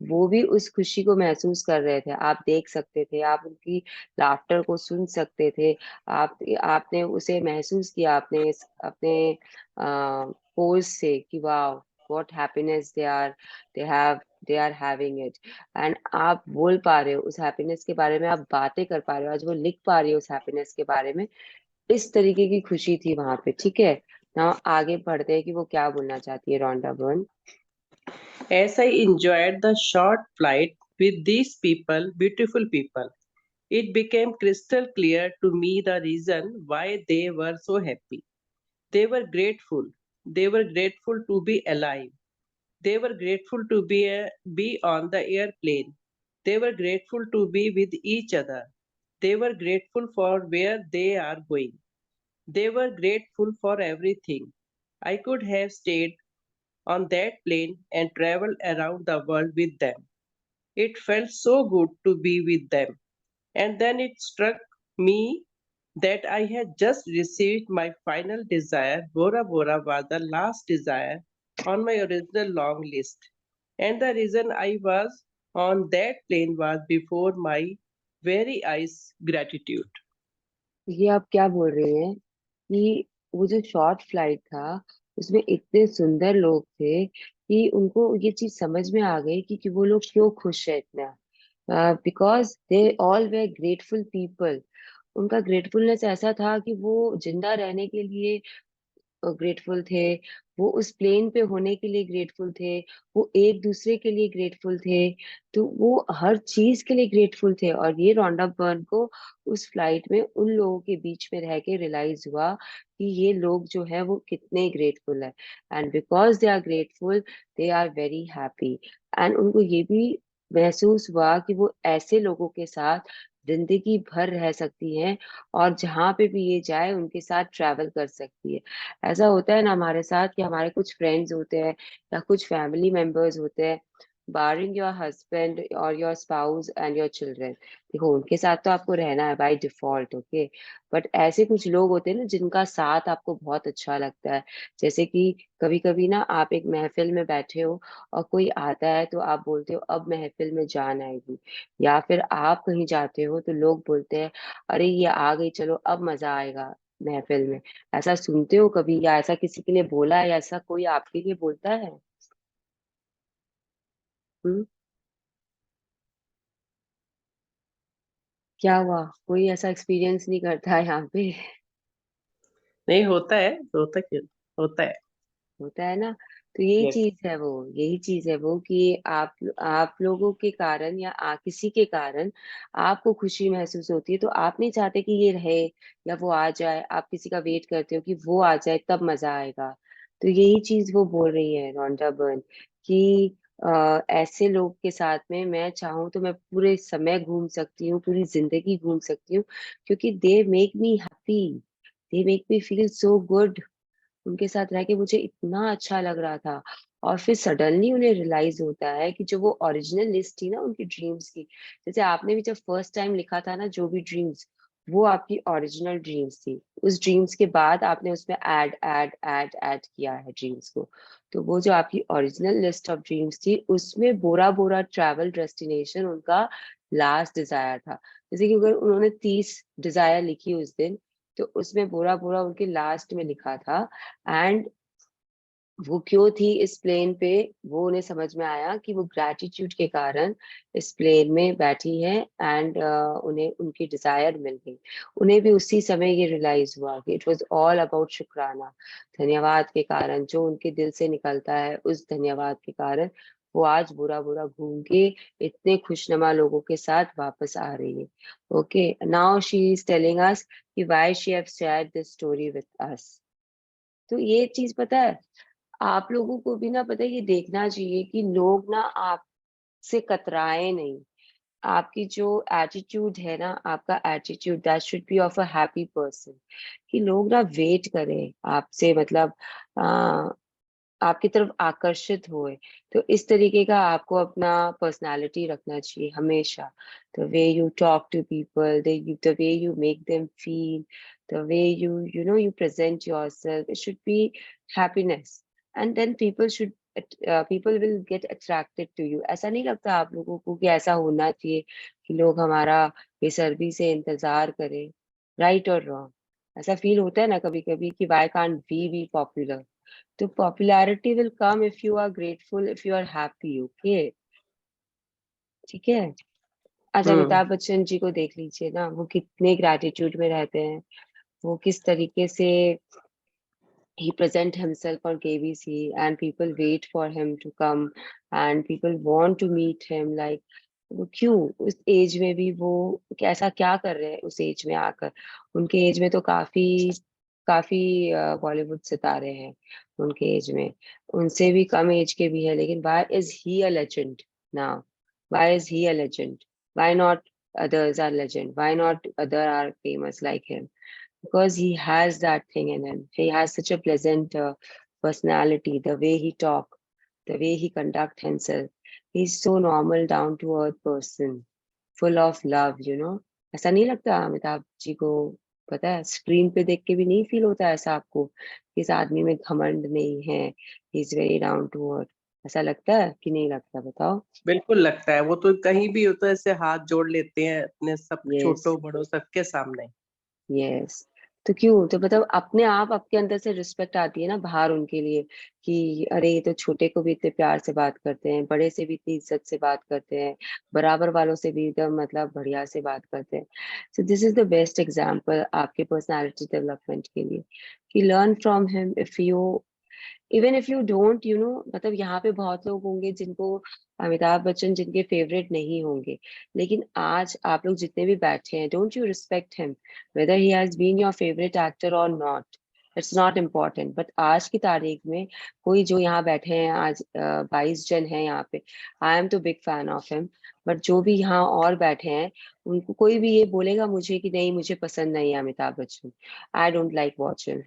वो भी उस खुशी को महसूस कर रहे थे। आप देख सकते थे, आप उनकी लाफ्टर को सुन सकते थे, आप आपने उसे महसूस किया, आपने अपने पोज से कि वाह, what happiness they are having it. And आप बोल पा रहे हो उस हैप्पीनेस के बारे में, आप बातें कर पा रहे हो, आज वो लिख पा रही हो उस हैप्पीनेस के बारे में। इस तरीके की खुशी थी वहां पे। ठीक है ना, आगे बढ़ते हैं कि वो क्या बोलना चाहती है Rhonda Byrne. As I enjoyed the short flight with these people, beautiful people, it became crystal clear to me the reason why they were so happy. They were grateful. They were grateful to be alive. They were grateful to be on the airplane. They were grateful to be with each other. They were grateful for where they are going. They were grateful for everything. I could have stayed on that plane and traveled around the world with them. It felt so good to be with them. And then it struck me that I had just received my final desire. Bora Bora was the last desire on my original long list. And the reason I was on that plane was before my very eyes gratitude. ये आप क्या बोल रही हैं कि वो जो short flight था उसमें इतने सुंदर लोग थे कि उनको ये चीज समझ में आ गई कि वो लोग क्यों खुश है इतना, because they all way grateful people. उनका ग्रेटफुलनेस ऐसा था कि वो जिंदा रहने के लिए ग्रेटफुल थे, वो उस प्लेन पे होने के लिए ग्रेटफुल थे, वो एक दूसरे के लिए ग्रेटफुल थे, तो वो हर चीज के लिए ग्रेटफुल थे। और ये रोंडा बर्न को उस फ्लाइट में उन लोगों के बीच में रह के रियलाइज हुआ कि ये लोग जो है वो कितने ग्रेटफुल है, and because they are grateful they are very happy. And उनको ये भी महसूस हुआ कि वो ऐसे लोगों के साथ जिंदगी भर रह सकती हैं, और जहां पे भी ये जाए उनके साथ ट्रैवल कर सकती है। ऐसा होता है ना हमारे साथ कि हमारे कुछ फ्रेंड्स होते हैं या कुछ फैमिली मेंबर्स होते हैं, बारिंग योर हस्बैंड और your spouse and your children, देखो उनके साथ तो आपको रहना है बाय डिफॉल्ट, ओके। बट ऐसे कुछ लोग होते हैं ना जिनका साथ आपको बहुत अच्छा लगता है। जैसे कि कभी कभी ना आप एक महफिल में बैठे हो और कोई आता है तो आप बोलते हो अब महफिल में जान आएगी, या फिर आप कहीं जाते हो तो लोग बोलते हैं अरे ये आ गई, चलो अब मजा आएगा महफिल में। ऐसा सुनते हो कभी, या ऐसा किसी के लिए बोला है, या ऐसा कोई आपके लिए बोलता है? हम्म, क्या हुआ, कोई ऐसा एक्सपीरियंस नहीं करता है यहाँ पे? नहीं होता है, होता क्यों, होता है। होता है ना। तो यही यस। चीज है वो, यही चीज है वो कि आप लोगों के कारण या किसी के कारण आपको खुशी महसूस होती है, तो आप नहीं चाहते कि ये रहे या वो आ जाए, आप किसी का वेट करते हो कि वो आ जाए तब मजा आएगा। तो यही चीज वो बोल रही है रोंडा बर्न कि ऐसे लोग के साथ में मैं चाहूँ तो मैं पूरे समय घूम सकती हूँ, पूरी जिंदगी घूम सकती हूँ, क्योंकि they make me happy, they make me feel so good. उनके साथ रह के मुझे इतना अच्छा लग रहा था। और फिर सडनली उन्हें रियलाइज होता है कि जो वो ओरिजिनल लिस्ट थी ना उनकी ड्रीम्स की, जैसे आपने भी जब फर्स्ट टाइम लिखा था ना जो भी ड्रीम्स, वो आपकी ओरिजिनल ड्रीम्स थी। उस ड्रीम्स के बाद आपने उसमें ऐड ऐड ऐड ऐड किया है ड्रीम्स को। तो वो जो आपकी ओरिजिनल लिस्ट ऑफ ड्रीम्स थी उसमें बोरा बोरा ट्रैवल डेस्टिनेशन उनका लास्ट डिजायर था। जैसे कि अगर उन्होंने 30 डिजायर लिखी उस दिन, तो उसमें बोरा बोरा उनके लास्ट में लिखा था। एंड वो क्यों थी इस प्लेन पे, वो उन्हें समझ में आया कि वो ग्रैटिट्यूड के कारण इस प्लेन में बैठी है, एंड उन्हें उनकी डिजायर मिल गई। उन्हें भी उसी समय ये रियलाइज हुआ कि इट वाज ऑल अबाउट शुक्राना, धन्यवाद के कारण, जो उनके दिल से निकलता है उस धन्यवाद के कारण वो आज बुरा बुरा घूम के इतने खुशनुमा लोगों के साथ वापस आ रही है। Okay, now she is telling us कि why she have shared this story with us. तो ये चीज पता है, आप लोगों को भी ना पता है ये देखना चाहिए कि लोग ना आपसे कतराए नहीं। आपकी जो एटीट्यूड है ना, आपका attitude that should be of a happy person, कि लोग ना वेट करें आपसे, मतलब आ, आपकी तरफ आकर्षित हुए। तो इस तरीके का आपको अपना पर्सनालिटी रखना चाहिए हमेशा। The way you talk to people, the way you make them feel, the way you know you present yourself, it should be happiness. And then people will get attracted to you. ऐसा नहीं लगता आप लोगों को कि ऐसा होना चाहिए कि लोग हमारा बेसब्री से इंतजार करें? राइट और रॉन्ग? ऐसा फील होता है ना कभी कभी कि why can't we be popular? तो popularity will come if you are grateful, if you are happy, okay. ठीक है। अच्छा, हम्म। अमिताभ बच्चन जी को देख लीजिए ना, वो कितने ग्रैटिट्यूड में रहते हैं। वो किस तरीके से he present himself on KBC, and people wait for him to come, and people want to meet him, like वो क्यों उस एज में भी वो कैसा क्या कर रहे हैं उस एज में आकर? उनके एज में तो काफी काफी बॉलीवुड सितारे हैं उनके एज में, उनसे भी कम एज के भी है, लेकिन why is he a legend now? Why is he a legend? Why not others are legend? Why not other are famous like him? Because he has that thing in him. He has such a pleasant personality, the way he talk, the way he conduct himself. He's so normal, down to earth person, full of love. ऐसा नहीं लगता अमिताभ जी को? पता है screen पे देख के भी नहीं फील होता ऐसा आपको कि इस आदमी में घमंड नहीं है, he is very down to earth? ऐसा लगता है कि नहीं लगता, बताओ? बिल्कुल लगता है, वो तो कहीं भी होता है ऐसे हाथ जोड़ लेते हैं अपने सब यस, छोटों बड़ों सबके सामने। यस। तो क्यों, तो मतलब अपने आप आपके अंदर से रिस्पेक्ट आती है ना बाहर उनके लिए, कि अरे ये तो छोटे को भी इतने प्यार से बात करते हैं, बड़े से भी इतनी इज्जत से बात करते हैं, बराबर वालों से भी एकदम मतलब बढ़िया से बात करते हैं। So this is the best example आपके पर्सनालिटी डेवलपमेंट के लिए, कि learn from him if you, even if you don't you know, मतलब यहाँ पे बहुत लोग होंगे जिनको अमिताभ बच्चन जिनके फेवरेट नहीं होंगे, लेकिन आज आप लोग जितने भी बैठे हैं, don't you respect him whether he has been your favourite actor और not, it's not important. But आज की तारीख में कोई जो यहाँ बैठे हैं आज 22 जन हैं यहाँ पे, आई एम तो big fan of him, but जो भी यहाँ और बैठे हैं उनको कोई भी ये बोलेगा मुझे कि नहीं मुझे पसंद नहीं है Amitabh Bachchan, I don't like watching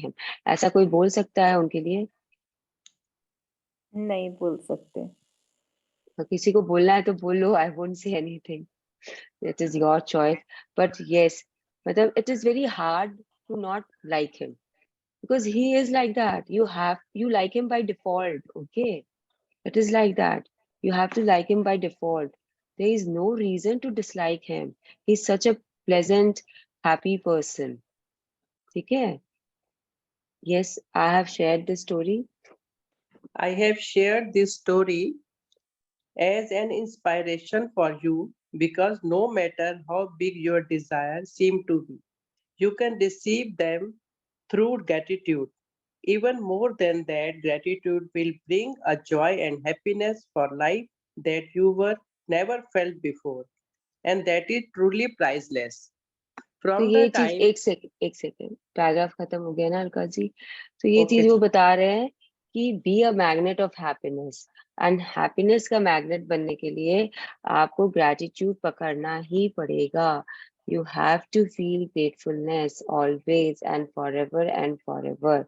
him, ऐसा कोई बोल सकता है उनके लिए? नहीं बोल सकते। तो किसी को बोलना है तो बोलो, I won't say anything, it is your choice. But yes, मतलब it is very hard to not like him, because he is like that. You like him by default, okay? It is like that. You have to like him by default. There is no reason to dislike him. He's such a pleasant, happy person. ठीक है? Yes, I have shared this story. I have shared this story as an inspiration for you because no matter how big your desires seem to be, you can receive them through gratitude. Even more than that, gratitude will bring a joy and happiness for life that you were never felt before, and that is truly priceless. तो From ये the चीज, time, एक second, paragraph खत्म हो गया ना अलका जी? तो ये okay, चीज वो बता रहे हैं कि be a magnet of happiness, and happiness का मैग्नेट बनने के लिए आपको ग्रेटिट्यूड पकड़ना ही पड़ेगा। You have to feel gratefulness always and forever and forever.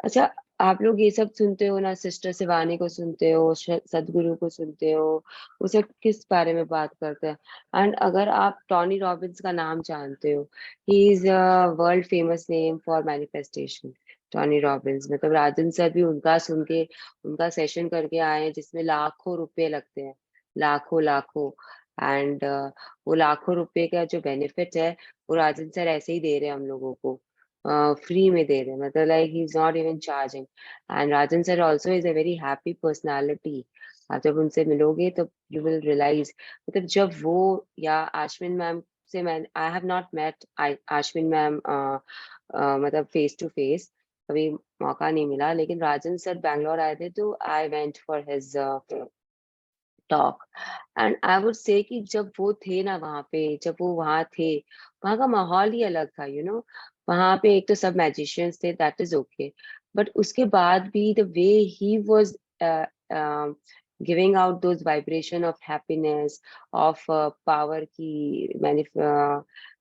अच्छा, आप लोग ये सब सुनते हो ना, सिस्टर शिवानी को सुनते हो, सदगुरु को सुनते हो, वो सब किस बारे में बात करते हैं? एंड अगर आप टॉनी रॉबिन्स का नाम जानते हो, he is a world famous name for manifestation. Tony Robbins, मतलब राजन सर भी उनका सुन के, उनका सेशन करके आए हैं जिसमें लाखों रुपए लगते हैं, लाखों लाखों। एंड वो लाखों रुपए का जो बेनिफिट है वो राजन सर ऐसे ही दे रहे हैं हम लोगों को, फ्री में दे रहे हैं, मतलब like he is not even charging. And Rajan sir also is a very happy personality. आप जब उनसे मिलोगे तो यू विल रियलाइज, मतलब जब वो या आश्विन मैम से, मैं I have not met Ashwin ma'am मतलब फेस टू फेस, कभी मौका नहीं मिला, लेकिन राजन सर बैंगलोर आए थे तो I went for his talk. And I would say कि जब वो थे ना वहां पे, जब वो वहां थे, वहां का माहौल ही अलग था, यू नो। वहां पे एक तो सब मैजिशियंस थे, दैट इज ओके, बट उसके बाद भी the way he was giving out those vibration of happiness, of power की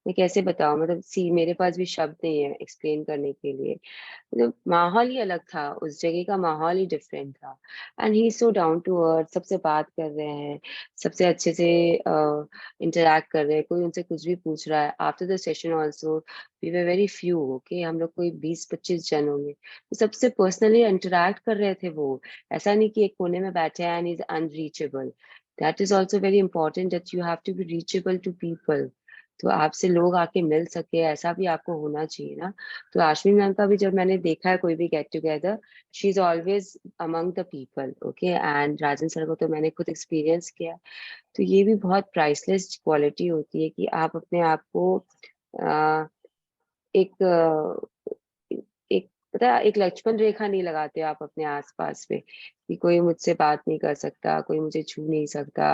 मैं कैसे बताऊं, मतलब सी मेरे पास भी शब्द नहीं है एक्सप्लेन करने के लिए। मतलब माहौल ही अलग था, उस जगह का माहौल ही डिफरेंट था। And he so down to earth, सबसे बात कर रहे हैं, सबसे अच्छे से इंटरेक्ट कर रहे हैं, कोई उनसे कुछ भी पूछ रहा है। After the session also we were very few, okay, हम लोग कोई 20-25 जन होंगे, तो सबसे पर्सनली इंटरेक्ट कर रहे थे वो। ऐसा नहीं कि एक कोने में बैठे हैं and is unreachable. That is also very important, that you have to be reachable to people, तो आपसे लोग आके मिल सके, ऐसा भी आपको होना चाहिए ना। तो आश्विन मैम का भी जब मैंने देखा है कोई भी get together, she is always among the people, okay. And Rajan sir को तो मैंने खुद एक्सपीरियंस किया। तो ये भी बहुत प्राइसलेस क्वालिटी होती है कि आप अपने आप को अ, एक एक पता है, एक लक्ष्मण रेखा नहीं लगाते आप अपने आसपास में, कि कोई मुझसे बात नहीं कर सकता, कोई मुझे छू नहीं सकता,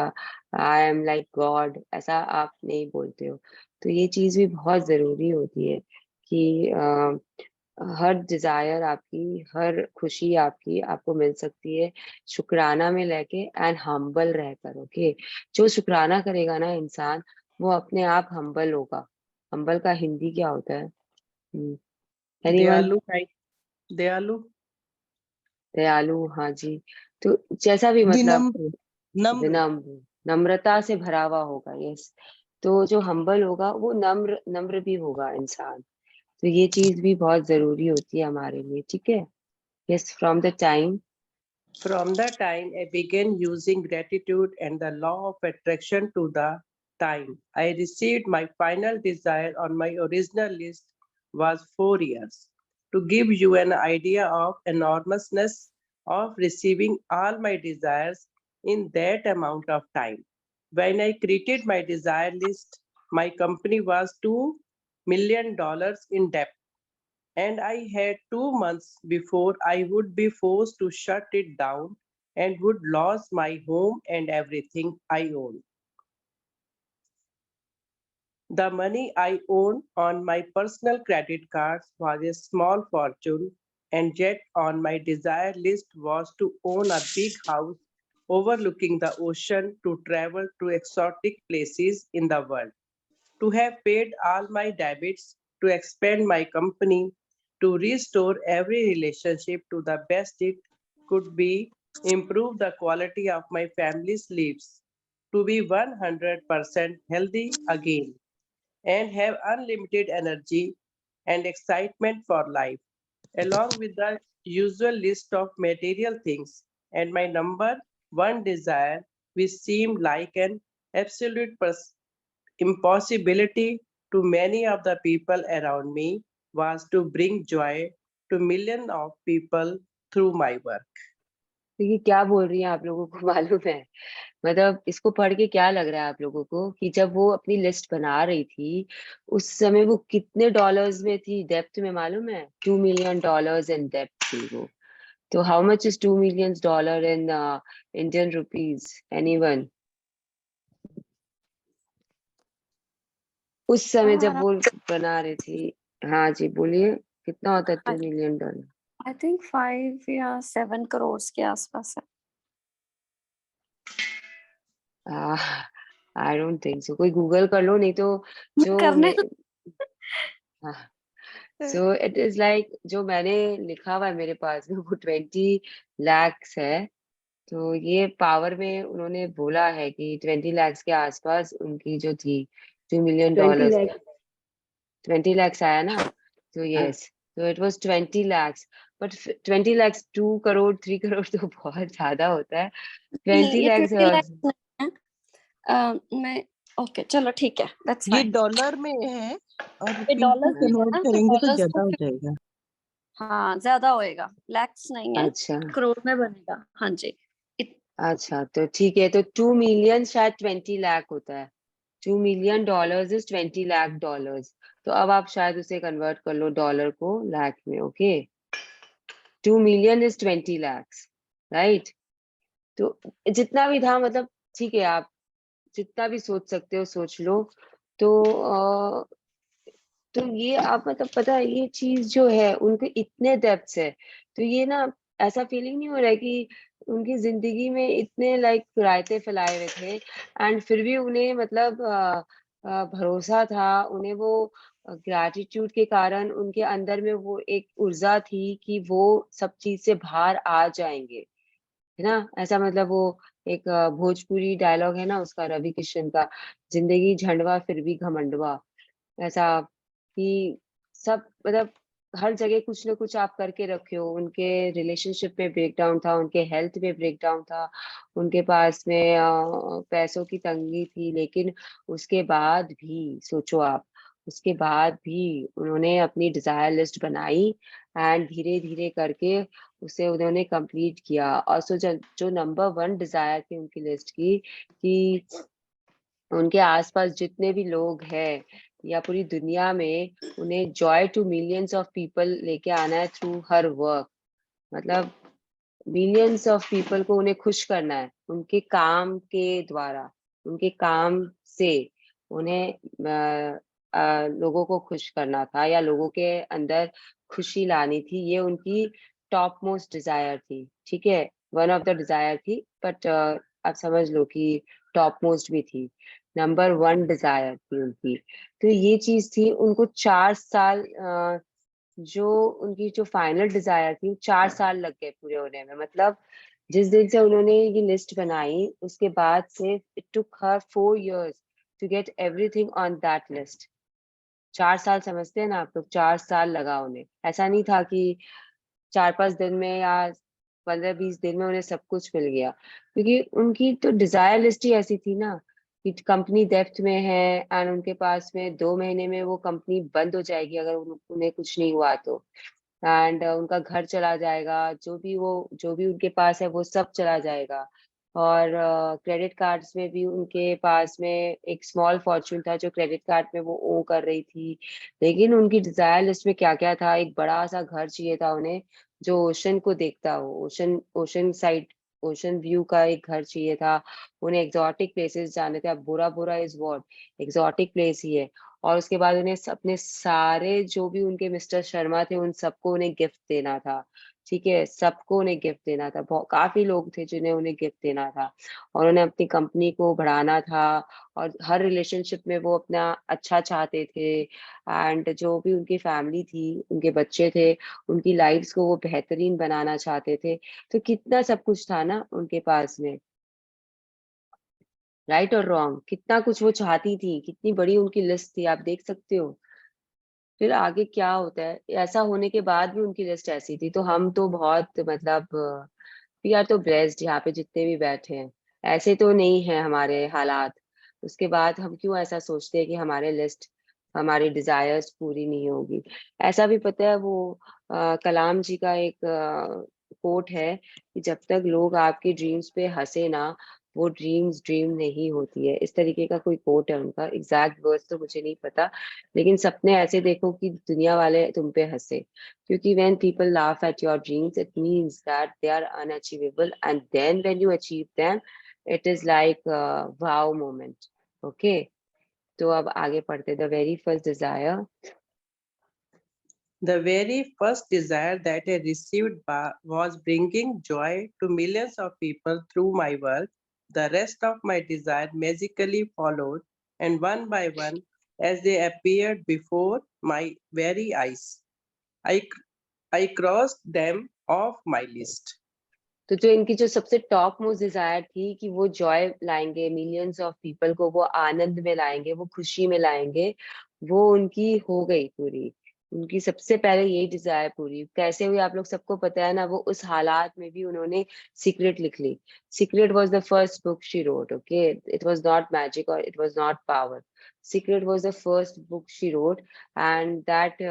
आई एम लाइक गॉड, ऐसा आप नहीं बोलते हो। तो ये चीज भी बहुत जरूरी होती है कि हर डिजायर आपकी, हर खुशी आपकी आपको मिल सकती है शुक्राना में लेके एंड हम्बल रहकर, ओके। जो शुक्राना करेगा ना इंसान, वो अपने आप हम्बल होगा। हम्बल का हिंदी क्या होता है? एनीवन? Dealu, Dealu, दयालु, हाँ जी। तो जैसा भी मतलब, Vinamr, Namr. विनम्र, नम्रता से भरा हुआ होगा, यस। तो जो हम्बल होगा वो नम्र नम्र भी होगा इंसान। तो ये चीज भी बहुत जरूरी होती है हमारे लिए, ठीक है। Yes, from the time, From the time I began using gratitude and the law of attraction to the time I received my final desire on my original list, was 4 years. To give you an idea of enormousness of receiving all my desires in that amount of time. When I created my desire list, my company was $2 million in debt, and I had 2 months before I would be forced to shut it down and would lose my home and everything I own. The money I owned on my personal credit cards was a small fortune, and yet on my desire list was to own a big house overlooking the ocean, to travel to exotic places in the world, to have paid all my debts, to expand my company, to restore every relationship to the best it could be, improve the quality of my family's lives, to be 100% healthy again, and have unlimited energy and excitement for life, along with the usual list of material things. And my number one desire, which seemed like an absolute impossibility to many of the people around me, was to bring joy to millions of people through my work. देखिए क्या बोल रही हैं आप लोगों को मालूम है? मतलब इसको पढ़ के क्या लग रहा है आप लोगों को कि जब वो अपनी लिस्ट बना रही थी उस समय वो कितने डॉलर्स में थी डेप्थ में, मालूम है? $2 million इन डेप्थ थी वो. तो how much is $2 million in Indian rupees? Anyone? उस समय जब वो बना रही थी. हाँ जी बोलिए, कितना होता है $2 million? आई थिंक 5 या 7 करोड़ के आसपास है. आई डोंट थिंक सो. कोई गूगल कर लो, नहीं तो जो करने सो इट इज लाइक जो मैंने लिखा हुआ है मेरे पास में वो 20 lakhs है. तो ये पावर में उन्होंने बोला है कि 20 lakhs के आसपास उनकी जो थी $2 million. 20 lakhs आया ना? तो यस, तो it was 20 lakhs. But 20 lakhs 2 crore 3 crore तो बहुत ज्यादा होता है. 20 ये lakhs 20 lakhs नहीं है. मैं ओके चलो ठीक है, दैट्स ये फाइन. डॉलर में है और ये रुपीज डॉलर में में है कन्वर्ट ना, तो करेंगे तो डॉलर्स ज्यादा को हो जाएगा. हाँ ज्यादा होएगा, लैक्स नहीं है, अच्छा करोड़ में बनेगा. हाँ जी. अच्छा, तो ठीक है. तो 2 million शायद 20 lakh होता है. $2 million इज 20 lakh dollars. तो अब आप शायद उसे कन्वर्ट कर लो डॉलर को लाख में. Okay, 2 million is 20 lakhs, right? तो जितना भी था, मतलब ठीक है, आप जितना भी सोच सकते हो सोच लो. तो तो ये आप मतलब पता है ये चीज जो है उनके इतने डेप्थ्स है. तो ये ना ऐसा फीलिंग नहीं हो रहा है कि उनकी जिंदगी में इतने लाइक रायते फैलाए हुए थे एंड फिर भी उन्हें मतलब भरोसा था उन्हें. वो ग्रैटिट्यूड के कारण उनके अंदर में वो एक ऊर्जा थी कि वो सब चीज से बाहर आ जाएंगे, है ना? ऐसा मतलब वो एक भोजपुरी डायलॉग है ना उसका, रवि किशन का, जिंदगी झंडवा फिर भी घमंडवा. ऐसा कि सब मतलब हर जगह कुछ ना कुछ आप करके रखे हो. उनके रिलेशनशिप में ब्रेकडाउन था, उनके हेल्थ में ब्रेकडाउन था, उनके पास में पैसों की तंगी थी, लेकिन उसके बाद भी सोचो आप, उसके बाद भी उन्होंने अपनी डिजायर लिस्ट बनाई एंड धीरे धीरे करके उसे उन्होंने कंप्लीट किया. और सो जो नंबर 1 डिजायर थी उनकी लिस्ट की कि उनके आसपास जितने भी लोग हैं या पूरी दुनिया में, उन्हें joy to millions of people लेके आना है थ्रू हर वर्क. मतलब मिलियंस ऑफ पीपल को उन्हें खुश करना है उनके काम के द्वारा, उनके काम से उन्हें लोगों को खुश करना था या लोगों के अंदर खुशी लानी थी. ये उनकी टॉप मोस्ट डिजायर थी. ठीक है, वन ऑफ द डिजायर थी, बट आप समझ लो कि टॉप मोस्ट भी थी. नंबर 1 डिजायर थी उनकी. तो ये चीज थी. उनको 4 साल जो उनकी जो फाइनल डिजायर थी 4 साल लग गए पूरे होने में. मतलब जिस दिन से उन्होंने ये लिस्ट बनाई उसके बाद से it took her 4 years to get everything on that list. 4 साल समझते हैं ना आप लोग? 4 साल लगा उन्हें. ऐसा नहीं था कि 4-5 दिन में या 15-20 दिन में उन्हें सब कुछ मिल गया, क्योंकि उनकी तो डिजायर लिस्ट ही ऐसी थी ना कि कंपनी डेप्थ में है एंड उनके पास में 2 महीने में वो कंपनी बंद हो जाएगी अगर उन्हें कुछ नहीं हुआ तो, एंड उनका घर चला जाएगा, जो भी उनके पास है वो सब चला जाएगा। और क्रेडिट कार्ड्स में भी उनके पास में एक स्मॉल फॉर्च्यून था जो क्रेडिट कार्ड में वो ओ कर रही थी। लेकिन उनकी डिजायर लिस्ट में क्या क्या था, एक बड़ा सा घर चाहिए था उन्हें जो ओशन को देखता हो, ओशन साइड, ओशन व्यू का एक घर चाहिए था उन्हें। एग्जॉटिक प्लेसेस जाने थे। अब बुरा बुरा इज व्हाट, एग्जॉटिक प्लेस ही है। और उसके बाद उन्हें अपने सारे जो भी उनके मिस्टर शर्मा थे उन सबको उन्हें गिफ्ट देना था। ठीक है, सबको उन्हें गिफ्ट देना था। काफी लोग थे जिन्हें उन्हें गिफ्ट देना था और उन्हें अपनी कंपनी को बढ़ाना था। और हर रिलेशनशिप में वो अपना अच्छा चाहते थे एंड जो भी उनकी फैमिली थी, उनके बच्चे थे, उनकी लाइफ्स को वो बेहतरीन बनाना चाहते थे। तो कितना सब कुछ था ना उनके पास में, राइट और रॉन्ग, कितना कुछ वो चाहती थी, कितनी बड़ी उनकी लिस्ट थी, आप देख सकते हो। फिर आगे क्या होता है, ऐसा होने के बाद भी उनकी लिस्ट ऐसी थी। तो हम तो बहुत मतलब वी आर तो ब्लेस्ड यहाँ पे जितने भी बैठे हैं, ऐसे तो नहीं है हमारे हालात। उसके बाद हम क्यों ऐसा सोचते हैं कि हमारे लिस्ट, हमारी डिजायर्स पूरी नहीं होगी। ऐसा भी पता है वो कलाम जी का एक कोट है कि जब तक लोग आपके ड्रीम्स पे हंसे ना, वो ड्रीम्स ड्रीम नहीं होती है। इस तरीके का कोई कोट है उनका, एग्जैक्ट वर्ड्स तो मुझे नहीं पता। लेकिन सपने ऐसे देखो कि दुनिया वाले तुम पे हंसे, क्योंकि when people laugh at your dreams it means that they are unachievable, and then when you achieve them it is like a wow moment. Okay, तो अब आगे पढ़ते, the very first desire. The very first desire that I received was bringing joy to millions of people through my work. The rest of my desire magically followed, and one by one, as they appeared before my very eyes, I, I crossed them off my list. तो जो इनकी जो सबसे top most Dzire थी कि वो Joy लाएंगे millions of people को, वो आनंद में लाएंगे, वो खुशी में लाएंगे, वो उनकी हो गई पूरी। उनकी सबसे पहले यही डिजायर पूरी कैसे हुई आप लोग सबको पता है ना। वो उस हालात में भी उन्होंने सीक्रेट लिख ली। Secret was the first book she wrote. Okay, it was not magic और it was not power. Secret was the first book she wrote and that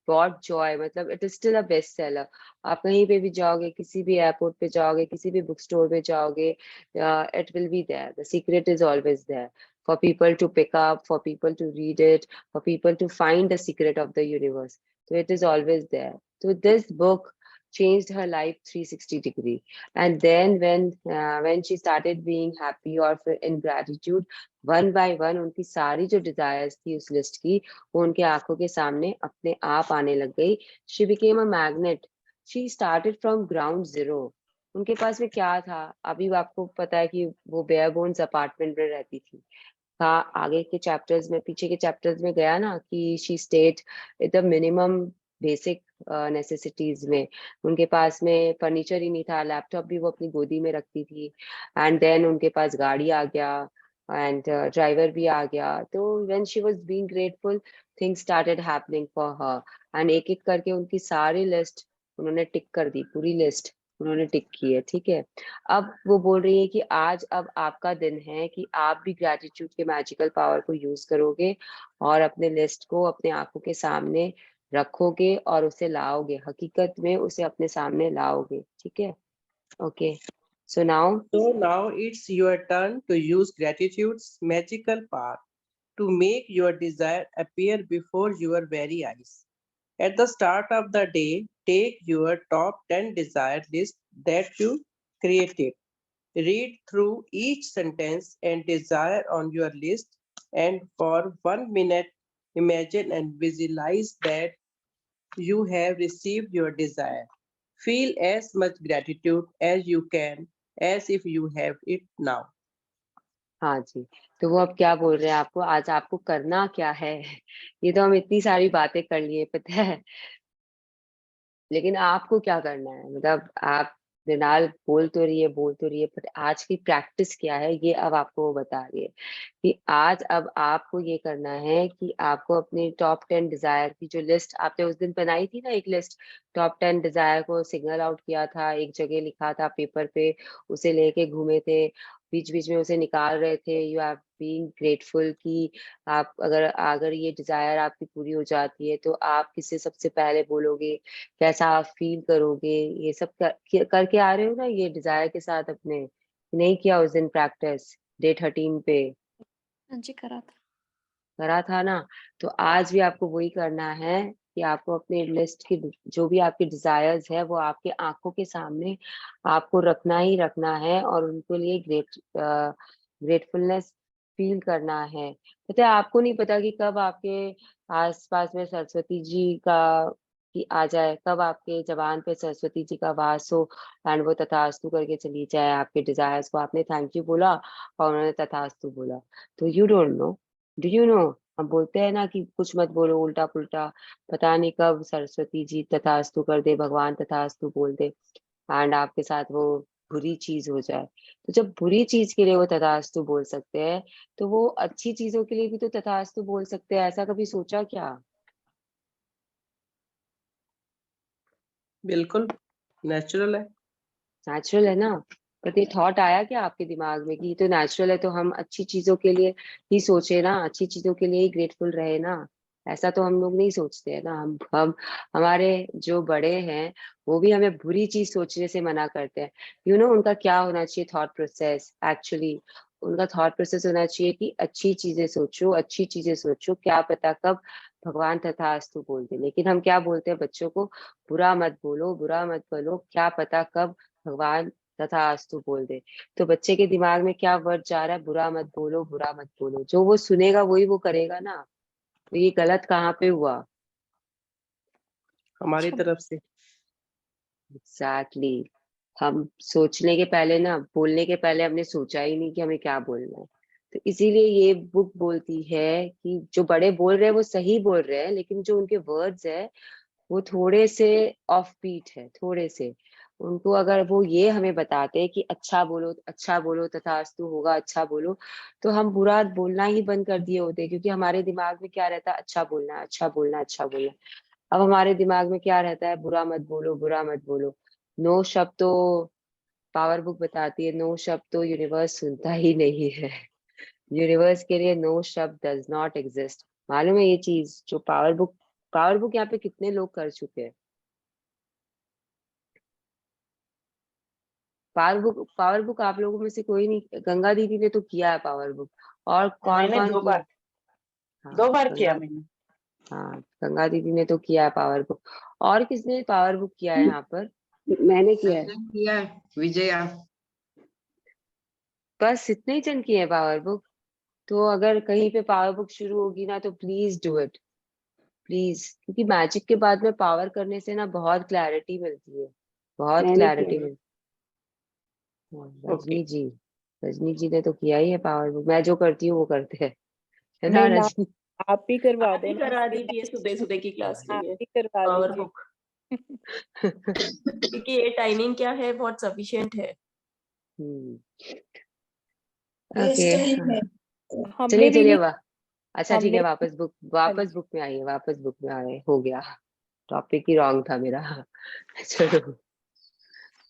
brought joy, मतलब it is still a best seller. आप कहीं पे भी जाओगे, किसी भी airport पे जाओगे, किसी भी बुक स्टोर पे जाओगे, it will be there, the secret is always there for people to pick up, for people to read it, for people to find the secret of the universe. So it is always there. So this book changed her life 360 degree. And then when she started being happy or in gratitude, one by one उनकी सारी जो desires थी उस list की, वो उनके आंखों के सामने अपने आप आने लग गई। She became a magnet. She started from ground zero. उनके पास में क्या था, अभी आपको पता है कि वो बेयर बोन्स अपार्टमेंट में रहती थी। हाँ, आगे के चैप्टर्स में, पीछे के चैप्टर्स में गया ना कि she state the minimum basic necessities में। उनके पास में फर्नीचर ही नहीं था, लैपटॉप भी वो अपनी गोदी में रखती थी। एंड देन उनके पास गाड़ी आ गया एंड ड्राइवर भी आ गया। तो when she was being grateful, things started happening for her and एक एक करके उनकी सारी लिस्ट उन्होंने टिक कर दी, पूरी लिस्ट उन्होंने टिक की है। ठीक है, अब वो बोल रही है कि आज अब आपका दिन है कि आप भी ग्रेटिट्यूड के मैजिकल पावर को यूज करोगे और अपने लिस्ट को अपने आंखों के सामने रखोगे और उसे लाओगे, हकीकत में उसे अपने सामने लाओगे। ठीक है, okay, so now So now it's your turn to use gratitude's magical power to make your desire appear before your very eyes. At the start of the day, take your top 10 desire list that you created. Read through each sentence and desire on your list, and for 1 minute, imagine and visualize that you have received your desire. Feel as much gratitude as you can, as if you have it now. हाँ जी, तो वो अब क्या बोल रहे हैं आपको, आज आपको करना क्या है। ये तो हम इतनी सारी बातें कर लिए पता है, लेकिन आपको क्या करना है, मतलब आप मृणाल बोल तो रही है पर आज की प्रैक्टिस क्या है ये अब आपको वो बता रही है कि आज अब आपको ये करना है कि आपको अपनी टॉप 10 डिजायर की जो लिस्ट आपने उस दिन बनाई थी ना, एक लिस्ट टॉप 10 डिजायर को सिग्नल आउट किया था, एक जगह लिखा था पेपर पे, उसे लेके घूमे थे बीच बीच में उसे निकाल रहे थे, यू आर बीइंग ग्रेटफुल कि आप अगर अगर ये डिजायर आपकी पूरी हो जाती है तो आप किससे सबसे पहले बोलोगे, कैसा आप फील करोगे, ये सब करके आ रहे हो ना ये डिजायर के साथ अपने। नहीं किया उस दिन प्रैक्टिस डे 13 पे? हाँ जी, करा था। करा था ना? तो आज भी आपको वही करना है कि आपको अपने लिस्ट की जो भी आपके डिजायर्स है वो आपके आंखों के सामने आपको रखना ही रखना है, और उनके लिए ग्रेटफुलनेस फील करना है। पता है आपको नहीं पता कि कब आपके आसपास में सरस्वती जी का कि आ जाए, कब आपके जबान पे सरस्वती जी का वास हो एंड वो तथास्तु करके चली जाए आपके डिजायर्स को। आपने थैंक यू बोला और उन्होंने तथास्तु बोला। तो you don't no, do you know, हम बोलते हैं ना कि कुछ मत बोलो उल्टा पुल्टा, पता नहीं कब सरस्वती जी तथास्तु कर दे, भगवान तथास्तु बोल दे एंड आपके साथ वो बुरी चीज हो जाए। तो जब बुरी चीज के लिए वो तथास्तु बोल सकते हैं तो वो अच्छी चीजों के लिए भी तो तथास्तु बोल सकते हैं। ऐसा कभी सोचा क्या? बिल्कुल नेचुरल है। नेचुरल है ना? बट ये थॉट आया क्या आपके दिमाग में कि ये तो नेचुरल है, तो हम अच्छी चीजों के लिए ही सोचे ना, अच्छी चीजों के लिए ही ग्रेटफुल रहे ना? ऐसा तो हम लोग नहीं सोचते हैं ना। हम हमारे जो बड़े हैं वो भी हमें बुरी चीज सोचने से मना करते हैं। उनका क्या होना चाहिए थॉट प्रोसेस एक्चुअली? उनका थॉट प्रोसेस होना चाहिए कि अच्छी चीजें सोचो, अच्छी चीजें सोचो, क्या पता कब भगवान तथास्तु बोल दे। लेकिन हम क्या बोलते हैं बच्चों को, बुरा मत बोलो, बुरा मत बोलो, क्या पता कब भगवान तथास्तु बोल दे। तो बच्चे के दिमाग में क्या वर्ड जा रहा है, बुरा मत बोलो, बुरा मत बोलो। जो वो सुनेगा वही वो करेगा ना। तो ये गलत कहाँ पे हुआ? हमारी अच्छा, तरफ से। एग्जैक्टली। हम सोचने के पहले ना, बोलने के पहले हमने सोचा ही नहीं कि हमें क्या बोलना है। तो इसीलिए ये बुक बोलती है कि जो बड़े बोल रहे हैं वो सही बोल रहे हैं, लेकिन जो उनके वर्ड्स है वो थोड़े से ऑफ बीट है, थोड़े से। उनको अगर वो ये हमें बताते हैं कि अच्छा बोलो तथास्तु होगा, अच्छा बोलो, तो हम बुरा बोलना ही बंद कर दिए होते, क्योंकि हमारे दिमाग में क्या रहता है, अच्छा बोलना है, अच्छा बोलना है, अच्छा बोलना है। अब हमारे दिमाग में क्या रहता है, बुरा मत बोलो, बुरा मत बोलो। नो शब्द तो पावर बुक बताती है, नो शब्द तो यूनिवर्स सुनता ही नहीं है। यूनिवर्स के लिए नो शब्द डज नॉट एग्जिस्ट। मालूम है ये चीज? जो पावर बुक यहाँ पे कितने लोग कर चुके हैं। पावर बुक आप लोगों में से कोई नहीं, गंगा दीदी ने तो किया है पावर बुक। और कौन मैंने कौन दो किया? बार हाँ 2 बार किया गंगा, मैंने। हाँ गंगा दीदी ने तो किया है पावर बुक। और किसने पावर बुक किया है यहाँ पर? मैंने किया है। मैंने किया है, विजया। बस इतने ही जन किए हैं पावर बुक? तो अगर कहीं पे पावर बुक शुरू होगी ना तो प्लीज डू इट, प्लीज। क्योंकि मैजिक के बाद में पावर करने से ना बहुत क्लैरिटी मिलती है, बहुत मैंने किया क्लैरिटी है। मिलती है। ओके। रजनी जी ने तो किया ही है पावर बुक। मैं जो करती हूँ वो करते हैं, है ना नहीं ना, रजनी? आप ही करवा आप ही देना करा उसके दीजिए सुबह सुबह की क्लास के आप लिए ही करवा पावर दीजिए। बुक, क्योंकि ये टाइमिंग क्या है बहुत सफिशिएंट है। हम्म। ओके। वेस्ट टाइम है। चलिए हमने भी चलिए नहीं, वाह। अच्छा ठीक हमने है, भी। वापस बुक, हाँ वापस जी। बुक में आइए, वापस बुक में आ गए, हो गया। टॉपिक ही रॉन्ग था मेरा। चलो।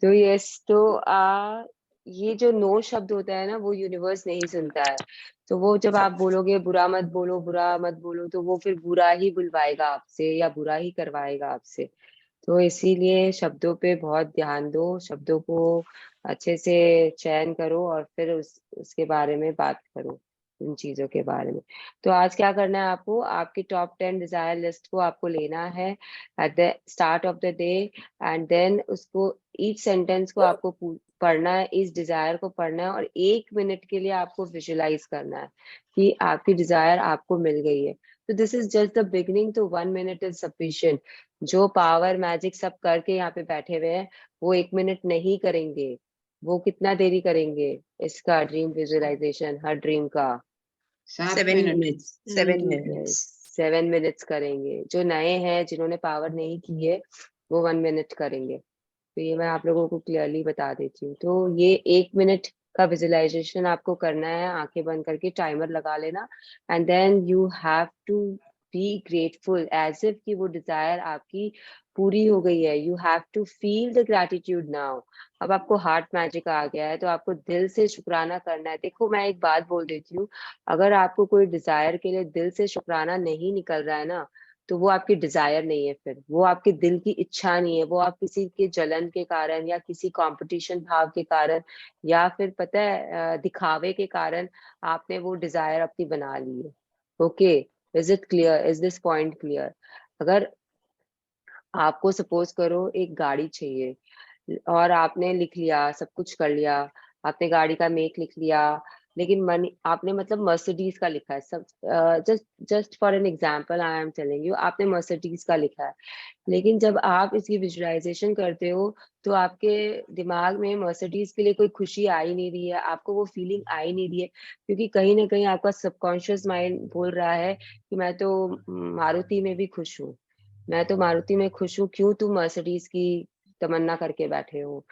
तो यस, तो ये जो नो शब्द होता है ना वो यूनिवर्स नहीं सुनता है। तो वो जब आप बोलोगे बुरा मत बोलो, बुरा मत बोलो, तो वो फिर बुरा ही बुलवाएगा आपसे या बुरा ही करवाएगा आपसे। तो इसीलिए शब्दों पे बहुत ध्यान दो, शब्दों को अच्छे से चयन करो और फिर उसके बारे में बात करो, उन चीजों के बारे में। तो आज क्या करना है आपको, आपकी टॉप 10 डिजायर लिस्ट को आपको लेना है at the start of the day, and then उसको ईच सेंटेंस को आपको पढ़ना है, इस डिजायर को पढ़ना है, और 1 मिनट के लिए आपको विजुलाइज करना है कि आपकी डिजायर आपको मिल गई है। तो this is just the beginning, तो 1 मिनट इज सफिशिएंट। जो पावर मैजिक सब करके यहाँ पे बैठे हुए हैं वो 1 मिनट नहीं करेंगे। वो कितना देरी करेंगे इसका, ड्रीम विजुअलाइजेशन, हर ड्रीम का? 7 minutes. 7 मिनट्स 7 मिनट्स करेंगे। जो नए हैं जिन्होंने पावर नहीं की है वो 1 मिनट करेंगे। तो ये मैं आप लोगों को क्लियरली बता देती हूँ। तो ये 1 मिनट का विजुअलाइजेशन आपको करना है, आंखें बंद करके टाइमर लगा लेना, and then you have to be grateful, as if कि वो डिजायर आपकी पूरी हो गई है। You have to feel the gratitude now. अब आपको हार्ट मैजिक आ गया है तो आपको दिल से शुक्राना करना है। देखो मैं एक बात बोल देती हूँ, अगर आपको कोई डिजायर के लिए दिल से शुक्राना नहीं निकल रहा है ना, तो वो आपकी डिजायर नहीं है, फिर वो आपके दिल की इच्छा नहीं है, वो आप किसी के जलन के कारण या किसी कंपटीशन भाव के कारण या फिर पता है दिखावे के कारण आपने वो डिजायर अपनी बना ली है। Okay, is it clear? Is this point clear? अगर आपको सपोज करो एक गाड़ी चाहिए और आपने लिख लिया, सब कुछ कर लिया, आपने गाड़ी का मेक लिख लिया, लेकिन मन आपने मतलब मर्सिडीज का लिखा है, सब just just for an example I am telling you, आपने मर्सिडीज का लिखा है, लेकिन जब आप इसकी विजुअलाइजेशन करते हो तो आपके दिमाग में मर्सिडीज के लिए कोई खुशी आ ही नहीं रही है, आपको वो फीलिंग आ ही नहीं रही है, क्योंकि कहीं ना कहीं आपका सबकॉन्शियस माइंड बोल रहा है कि मैं तो मारुति में भी खुश हूँ, मैं तो मारुति में खुश हूँ, क्यों तुम मर्सिडीज की तमन्ना करके बैठे हो।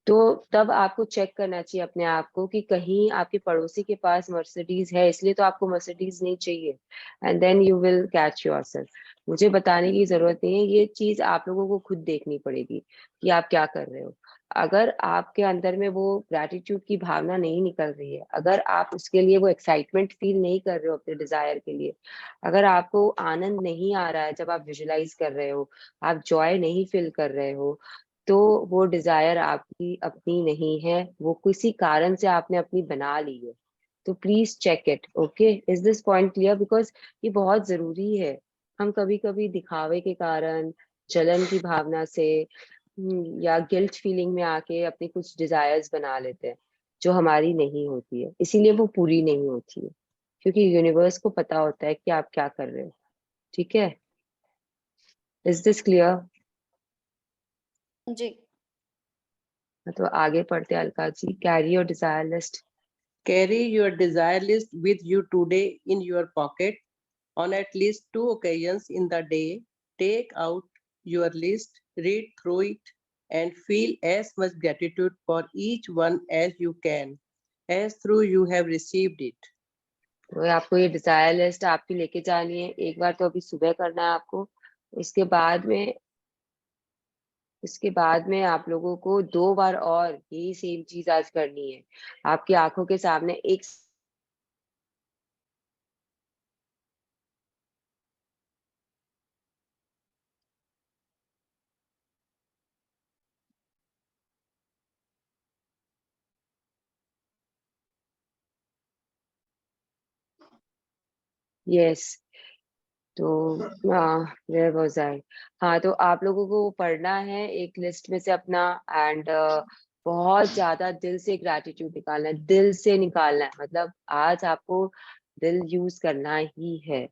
तो तब आपको चेक करना चाहिए अपने आप को कि कहीं आपके पड़ोसी के पास मर्सिडीज है इसलिए तो आपको मर्सिडीज नहीं चाहिए, and then you will catch yourself. मुझे बताने की जरूरत नहीं है, ये चीज आप लोगों को खुद देखनी पड़ेगी कि आप क्या कर रहे हो। अगर आपके अंदर में वो ग्रैटिट्यूड की भावना नहीं निकल रही है, अगर आप उसके लिए वो एक्साइटमेंट फील नहीं कर रहे हो अपने डिजायर के लिए, अगर आपको आनंद नहीं आ रहा है जब आप विजुलाइज कर रहे हो, आप जॉय नहीं फील कर रहे हो, तो वो डिजायर आपकी अपनी नहीं है, वो किसी कारण से आपने अपनी बना ली है। तो please check it. Okay, is this point clear? Because ये बहुत जरूरी है। हम कभी कभी दिखावे के कारण, जलन की भावना से या गिल्ट फीलिंग में आके अपनी कुछ डिजायर्स बना लेते हैं जो हमारी नहीं होती है, इसीलिए वो पूरी नहीं होती है, क्योंकि यूनिवर्स को पता होता है कि आप क्या कर रहे हो। ठीक है, इज दिस क्लियर? जी। तो आगे पढ़ते हैं। Alka ji, carry your desire list. Carry your desire list with you today in your pocket. On at least 2 occasions in the day, take out your list, read through it, and feel as much gratitude for each one as you can, as through you have received it. तो आपको ये Dzire list आपकी लेके जानी है, एक बार तो अभी सुबह करना है आपको, इसके बाद में आप लोगों को 2 बार और यही सेम चीज आज करनी है। आपकी आंखों के सामने एक यस, तो वेयर वाज आई, हाँ, तो आप लोगों को पढ़ना है एक लिस्ट में से अपना, एंड बहुत ज्यादा दिल से ग्रैटिट्यूड निकालना है, दिल से निकालना है, मतलब आज आपको दिल यूज करना ही है।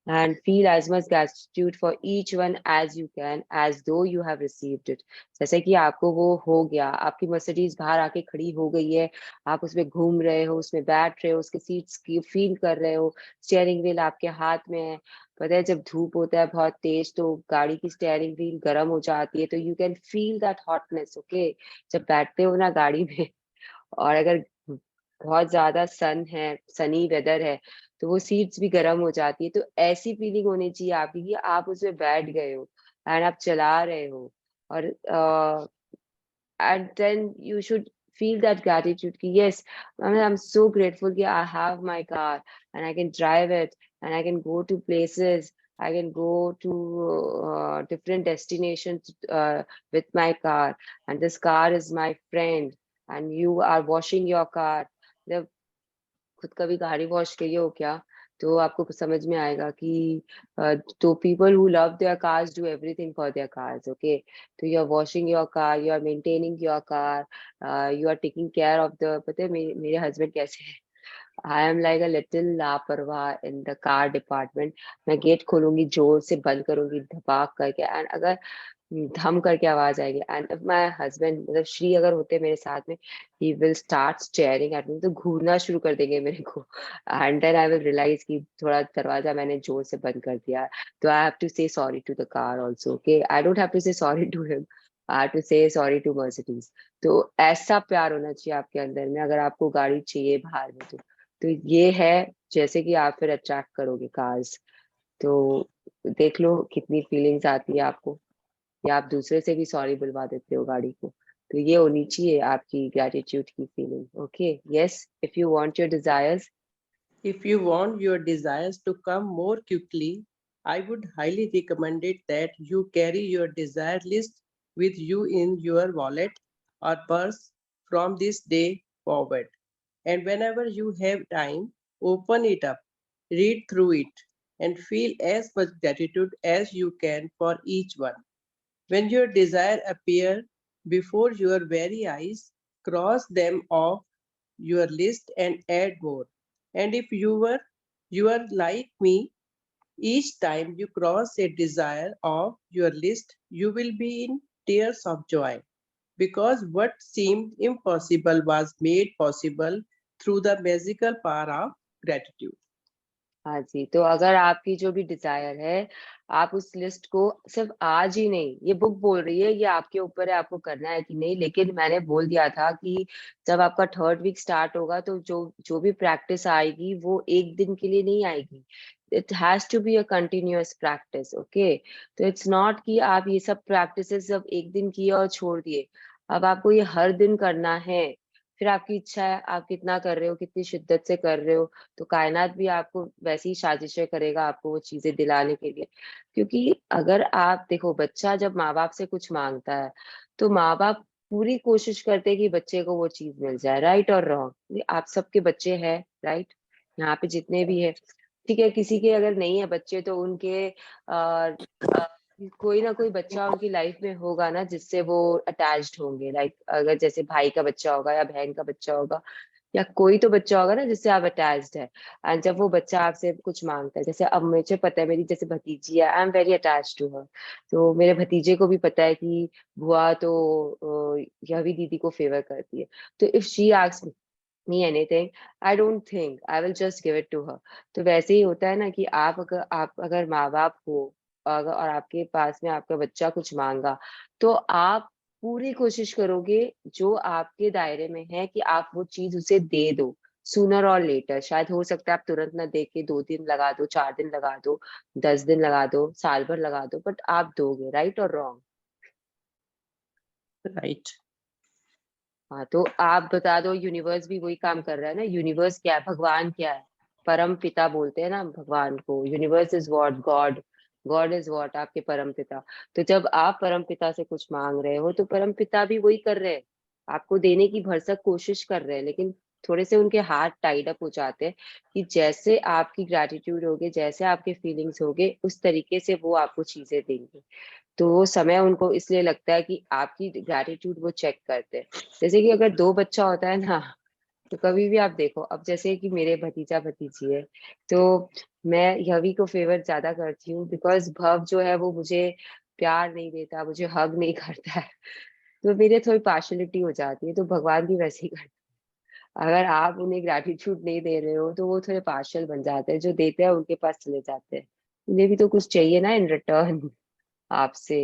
And feel as much gratitude for each one as you can, as though you have received it. जैसे कि आपको वो हो गया, आपकी मर्सिडीज बाहर आके खड़ी हो गई है, आप उसमें घूम रहे हो, उसमें बैठ रहे हो, उसके सीट्स की फील कर रहे हो, स्टीयरिंग व्हील आपके हाथ में है। पता है जब धूप होता है बहुत तेज तो गाड़ी की स्टीयरिंग व्हील गर्म हो जाती है, तो you can feel that hotness. Okay, जब बैठते हो ना गाड़ी में, और अगर बहुत ज्यादा सनी वेदर है तो वो सीट्स भी गर्म हो जाती है, तो ऐसी फीलिंग होनी चाहिए आपकी कि आप उसमें बैठ गए हो एंड आप चला रहे हो, और and then you should feel that gratitude ki yes, I mean, I'm so grateful that I have my car and I can drive it and I can go to places, I can go to different destinations with my car, and this car is my friend, and you are washing your car. जब खुद कभी गाड़ी wash करिए हो क्या, तो आपको समझ में आएगा कि तो people who love their cars do everything for their cars. Okay, तो you are washing your car, you are maintaining your car, you are taking care of the, पता है मेरे हस्बैंड कैसे है, I am like a little लापरवाह in the car department. मैं gate खोलूंगी, जोर से बंद करूंगी धपाक करके, एंड अगर धम करके आवाज आएगी, एंड इफ माय हस्बैंड मतलब श्री अगर होते मेरे साथ में, he will start staring at me, तो घूरना शुरू कर देंगे मेरे को, and then I will realise कि थोड़ा दरवाजा मैंने जोर से बंद कर दिया, तो I have to say sorry to the car also. Okay, I don't have to say sorry to him, I have to say sorry to Mercedes. तो ऐसा प्यार होना चाहिए आपके अंदर में, अगर आपको गाड़ी चाहिए बाहर में तो ये है, जैसे कि आप फिर अट्रैक्ट करोगे कार्स। तो देख लो कितनी फीलिंग्स आती है आपको, या आप दूसरे से भी सॉरी बुलवा देते हो गाड़ी को। तो ये होनी चाहिए आपकी ग्रेटिट्यूड की feeling. Okay, yes, if you want your desires, If you want your desires to come more quickly, I would highly recommend it that you carry your desire list with you in your wallet or purse from this day forward. And whenever you have time, open it up, read through it, and feel as much gratitude as you can for each one. When your desire appear before your very eyes, cross them off your list and add more. And if you are like me, each time you cross a desire off your list, you will be in tears of joy because what seemed impossible was made possible through the magical power of gratitude. हाँ जी। तो अगर आपकी जो भी Dzire है, आप उस list को सिर्फ आज ही नहीं, ये बुक बोल रही है, ये आपके ऊपर है आपको करना है कि नहीं, लेकिन मैंने बोल दिया था कि जब आपका 3rd वीक स्टार्ट होगा तो जो जो भी प्रैक्टिस आएगी वो एक दिन के लिए नहीं आएगी। It has to be a continuous practice. Okay, तो इट्स नॉट कि आप ये सब प्रैक्टिसेस सब एक दिन किए और छोड़ दिए। अब आपको ये हर दिन करना है। फिर आपकी इच्छा है, आप कितना कर रहे हो, कितनी शिद्दत से कर रहे हो, तो कायनात भी आपको वैसी ही साजिशें करेगा आपको वो चीजें दिलाने के लिए। क्योंकि अगर आप देखो, बच्चा जब माँ बाप से कुछ मांगता है तो माँ बाप पूरी कोशिश करते हैं कि बच्चे को वो चीज मिल जाए, राइट और रॉन्ग। आप सबके बच्चे हैं, राइट, यहाँ पे जितने भी है, ठीक है। किसी के अगर नहीं है बच्चे तो उनके कोई ना कोई बच्चा उनकी लाइफ में होगा ना जिससे वो अटैच्ड होंगे। लाइक अगर जैसे भाई का बच्चा होगा या बहन का बच्चा होगा या कोई तो बच्चा होगा ना जिससे आप अटैच्ड है। एंड जब वो बच्चा आपसे कुछ मांगता है, जैसे अब मुझे पता है मेरी जैसे भतीजी है, I am very attached to her. तो मेरे भतीजे को भी पता है कि बुआ तो यह भी दीदी को फेवर करती है। तो if she asks me anything, I don't think, I will just give it to her. तो वैसे ही होता है ना कि आप अगर माँ बाप हो अगर और आपके पास में आपका बच्चा कुछ मांगा, तो आप पूरी कोशिश करोगे जो आपके दायरे में है कि आप वो चीज उसे दे दो, सूनर और लेटर। शायद हो सकता है आप तुरंत ना दे के 2 दिन लगा दो, 4 दिन लगा दो, 10 दिन लगा दो, साल भर लगा दो, बट आप दोगे, राइट और रॉन्ग। Right. हाँ, तो आप बता दो, यूनिवर्स भी वही काम कर रहा है ना। यूनिवर्स क्या है, भगवान क्या है, परम पिता बोलते हैं ना भगवान को। Universe is what, God, God is what, आपके परम पिता। तो जब आप परम पिता से कुछ मांग रहे हो तो परम पिता भी वही कर रहे हैं, आपको देने की भरसक कोशिश कर रहे हैं। लेकिन थोड़े से उनके हाथ टाइड अप हो जाते हैं कि जैसे आपकी ग्रेटिट्यूड होगे, जैसे आपके फीलिंग्स होगे, उस तरीके से वो आपको चीजें देंगे। तो वो समय उनको इसलिए लगता है कि आपकी ग्रैटिट्यूड वो चेक करते हैं। जैसे कि अगर 2 बच्चा होता है ना, तो कभी भी आप देखो, अब जैसे कि मेरे भतीजा भतीजी है, तो मैं यवी को फेवर ज्यादा करती हूँ बिकॉज भव जो है वो मुझे प्यार नहीं देता, मुझे हग नहीं करता है। तो मेरे थोड़ी पार्शलिटी हो जाती है। तो भगवान भी वैसे ही करते हैं। अगर आप उन्हें ग्रैटिट्यूड नहीं दे रहे हो तो वो थोड़े पार्शल बन जाते हैं, जो देते हैं उनके पास चले जाते हैं। उन्हें भी तो कुछ चाहिए ना इन रिटर्न आपसे।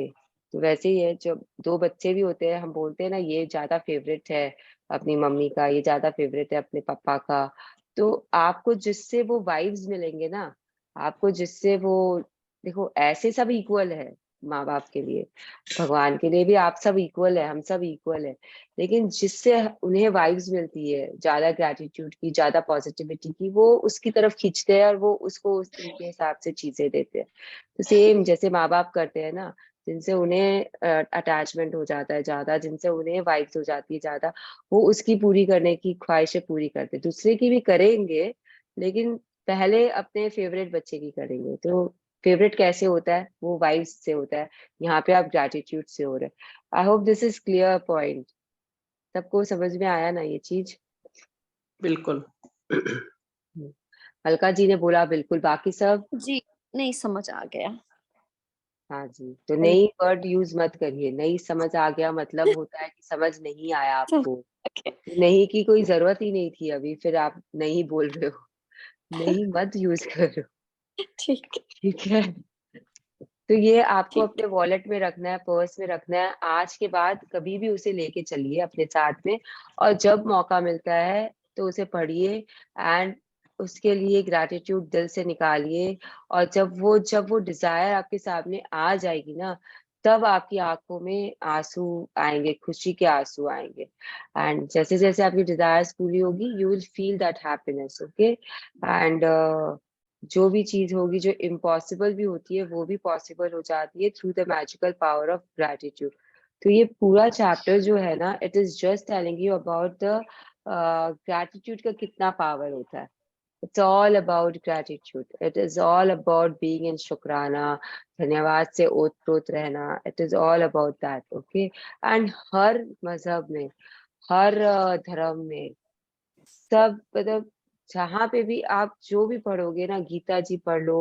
तो वैसे ही है, जब 2 बच्चे भी होते हैं, हम बोलते हैं ना ये ज्यादा फेवरेट है अपनी मम्मी का, ये ज्यादा फेवरेट है अपने पापा का। तो आपको जिससे वो वाइब्स मिलेंगे ना, आपको जिससे वो, देखो ऐसे सब इक्वल है माँ बाप के लिए, भगवान के लिए भी आप सब इक्वल है, हम सब इक्वल है। लेकिन जिससे उन्हें वाइब्स मिलती है ज्यादा ग्रेटिट्यूड की, ज्यादा पॉजिटिविटी की, वो उसकी तरफ खींचते हैं और वो उसको उनके हिसाब से चीजें देते हैं। तो सेम जैसे माँ बाप करते हैं ना, जिनसे उन्हें अटैचमेंट हो जाता है ज्यादा, जिनसे उन्हें वाइब्स हो जाती है ज्यादा, वो उसकी पूरी करने की ख्वाहिशें पूरी करते हैं। दूसरे की भी करेंगे लेकिन पहले अपने फेवरेट बच्चे की करेंगे। तो फेवरेट कैसे होता है, वो वाइब्स से होता है। यहाँ पे आप ग्रेटिट्यूड से हो रहे हैं। I hope this is clear point, सबको समझ में आया ना ये चीज। बिल्कुल। अलका जी ने बोला बिल्कुल, बाकी सब जी नहीं समझ आ गया। हाँ जी। तो नई वर्ड यूज मत करिए, नहीं समझ आ गया मतलब होता है कि समझ नहीं आया आपको। ओके नहीं की कोई जरूरत ही नहीं थी अभी, फिर आप नहीं बोल रहे हो। नहीं मत यूज करो, ठीक है ठीक है। तो ये आपको ठीक अपने वॉलेट में रखना है, पर्स में रखना है। आज के बाद कभी भी उसे लेके चलिए अपने साथ में, और जब मौका मिलता है तो उसे पढ़िए। एंड उसके लिए ग्रैटिट्यूड दिल से निकालिए। और जब वो डिजायर आपके सामने आ जाएगी ना, तब आपकी आंखों में आंसू आएंगे, खुशी के आंसू आएंगे। एंड जैसे जैसे आपकी डिजायर्स पूरी होगी, you will feel that happiness. Okay. And जो भी चीज होगी जो इम्पॉसिबल भी होती है, वो भी पॉसिबल हो जाती है through the magical power of gratitude. तो ये पूरा चैप्टर जो है ना, it is just telling you about the gratitude का कितना पावर होता है। It's all about gratitude. It is all about being in शुक्राना, धन्यवाद से ओत-प्रोत रहना. It is all about that, okay? And हर मजहब में, हर धर्म में, सब मतलब जहाँ पे भी आप जो भी पढ़ोगे ना, गीता जी पढ़ लो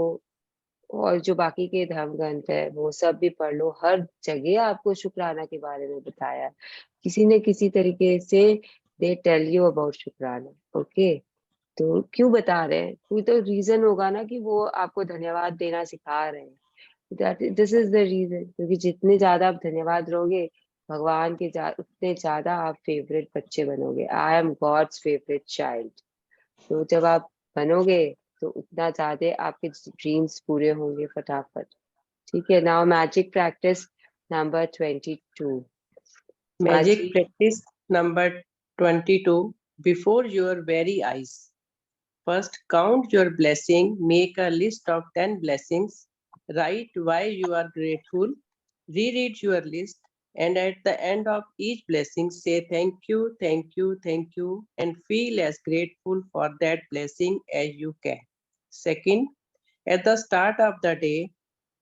और जो बाकी के धर्म ग्रंथ है वो सब भी पढ़ लो, हर जगह आपको शुक्राना के बारे में बताया है। किसी न किसी तरीके से दे टेल यू अबाउट शुक्राना, ओके? तो क्यों बता रहे हैं? कोई तो रीजन होगा ना कि वो आपको धन्यवाद देना सिखा रहे हैं। That this is the reason, क्योंकि जितने ज्यादा आप धन्यवाद दोगे भगवान के, उतने ज्यादा आप फेवरेट बच्चे बनोगे। I am God's favourite child. तो जब आप बनोगे तो उतना ज्यादा आपके ड्रीम्स पूरे होंगे फटाफट। ठीक है। Now magic practice number 22। Magic आज practice number 22. Before your very eyes. First, count your blessing. Make a list of 10 blessings. Write why you are grateful. Reread your list. And at the end of each blessing, say thank you, thank you, thank you, and feel as grateful for that blessing as you can. Second, at the start of the day,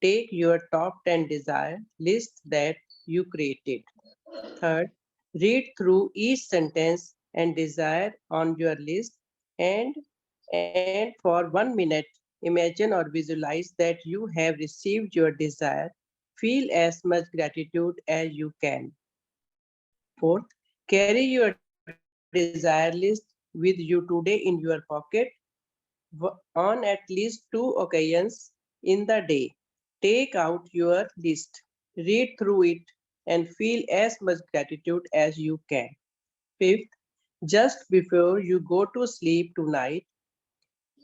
take your top 10 desire list that you created. Third, read through each sentence and desire on your list, and for 1 minute, imagine or visualize that you have received your desire. Feel as much gratitude as you can. Fourth, carry your desire list with you today in your pocket on at least 2 occasions in the day. Take out your list, read through it, and feel as much gratitude as you can. Fifth, just before you go to sleep tonight,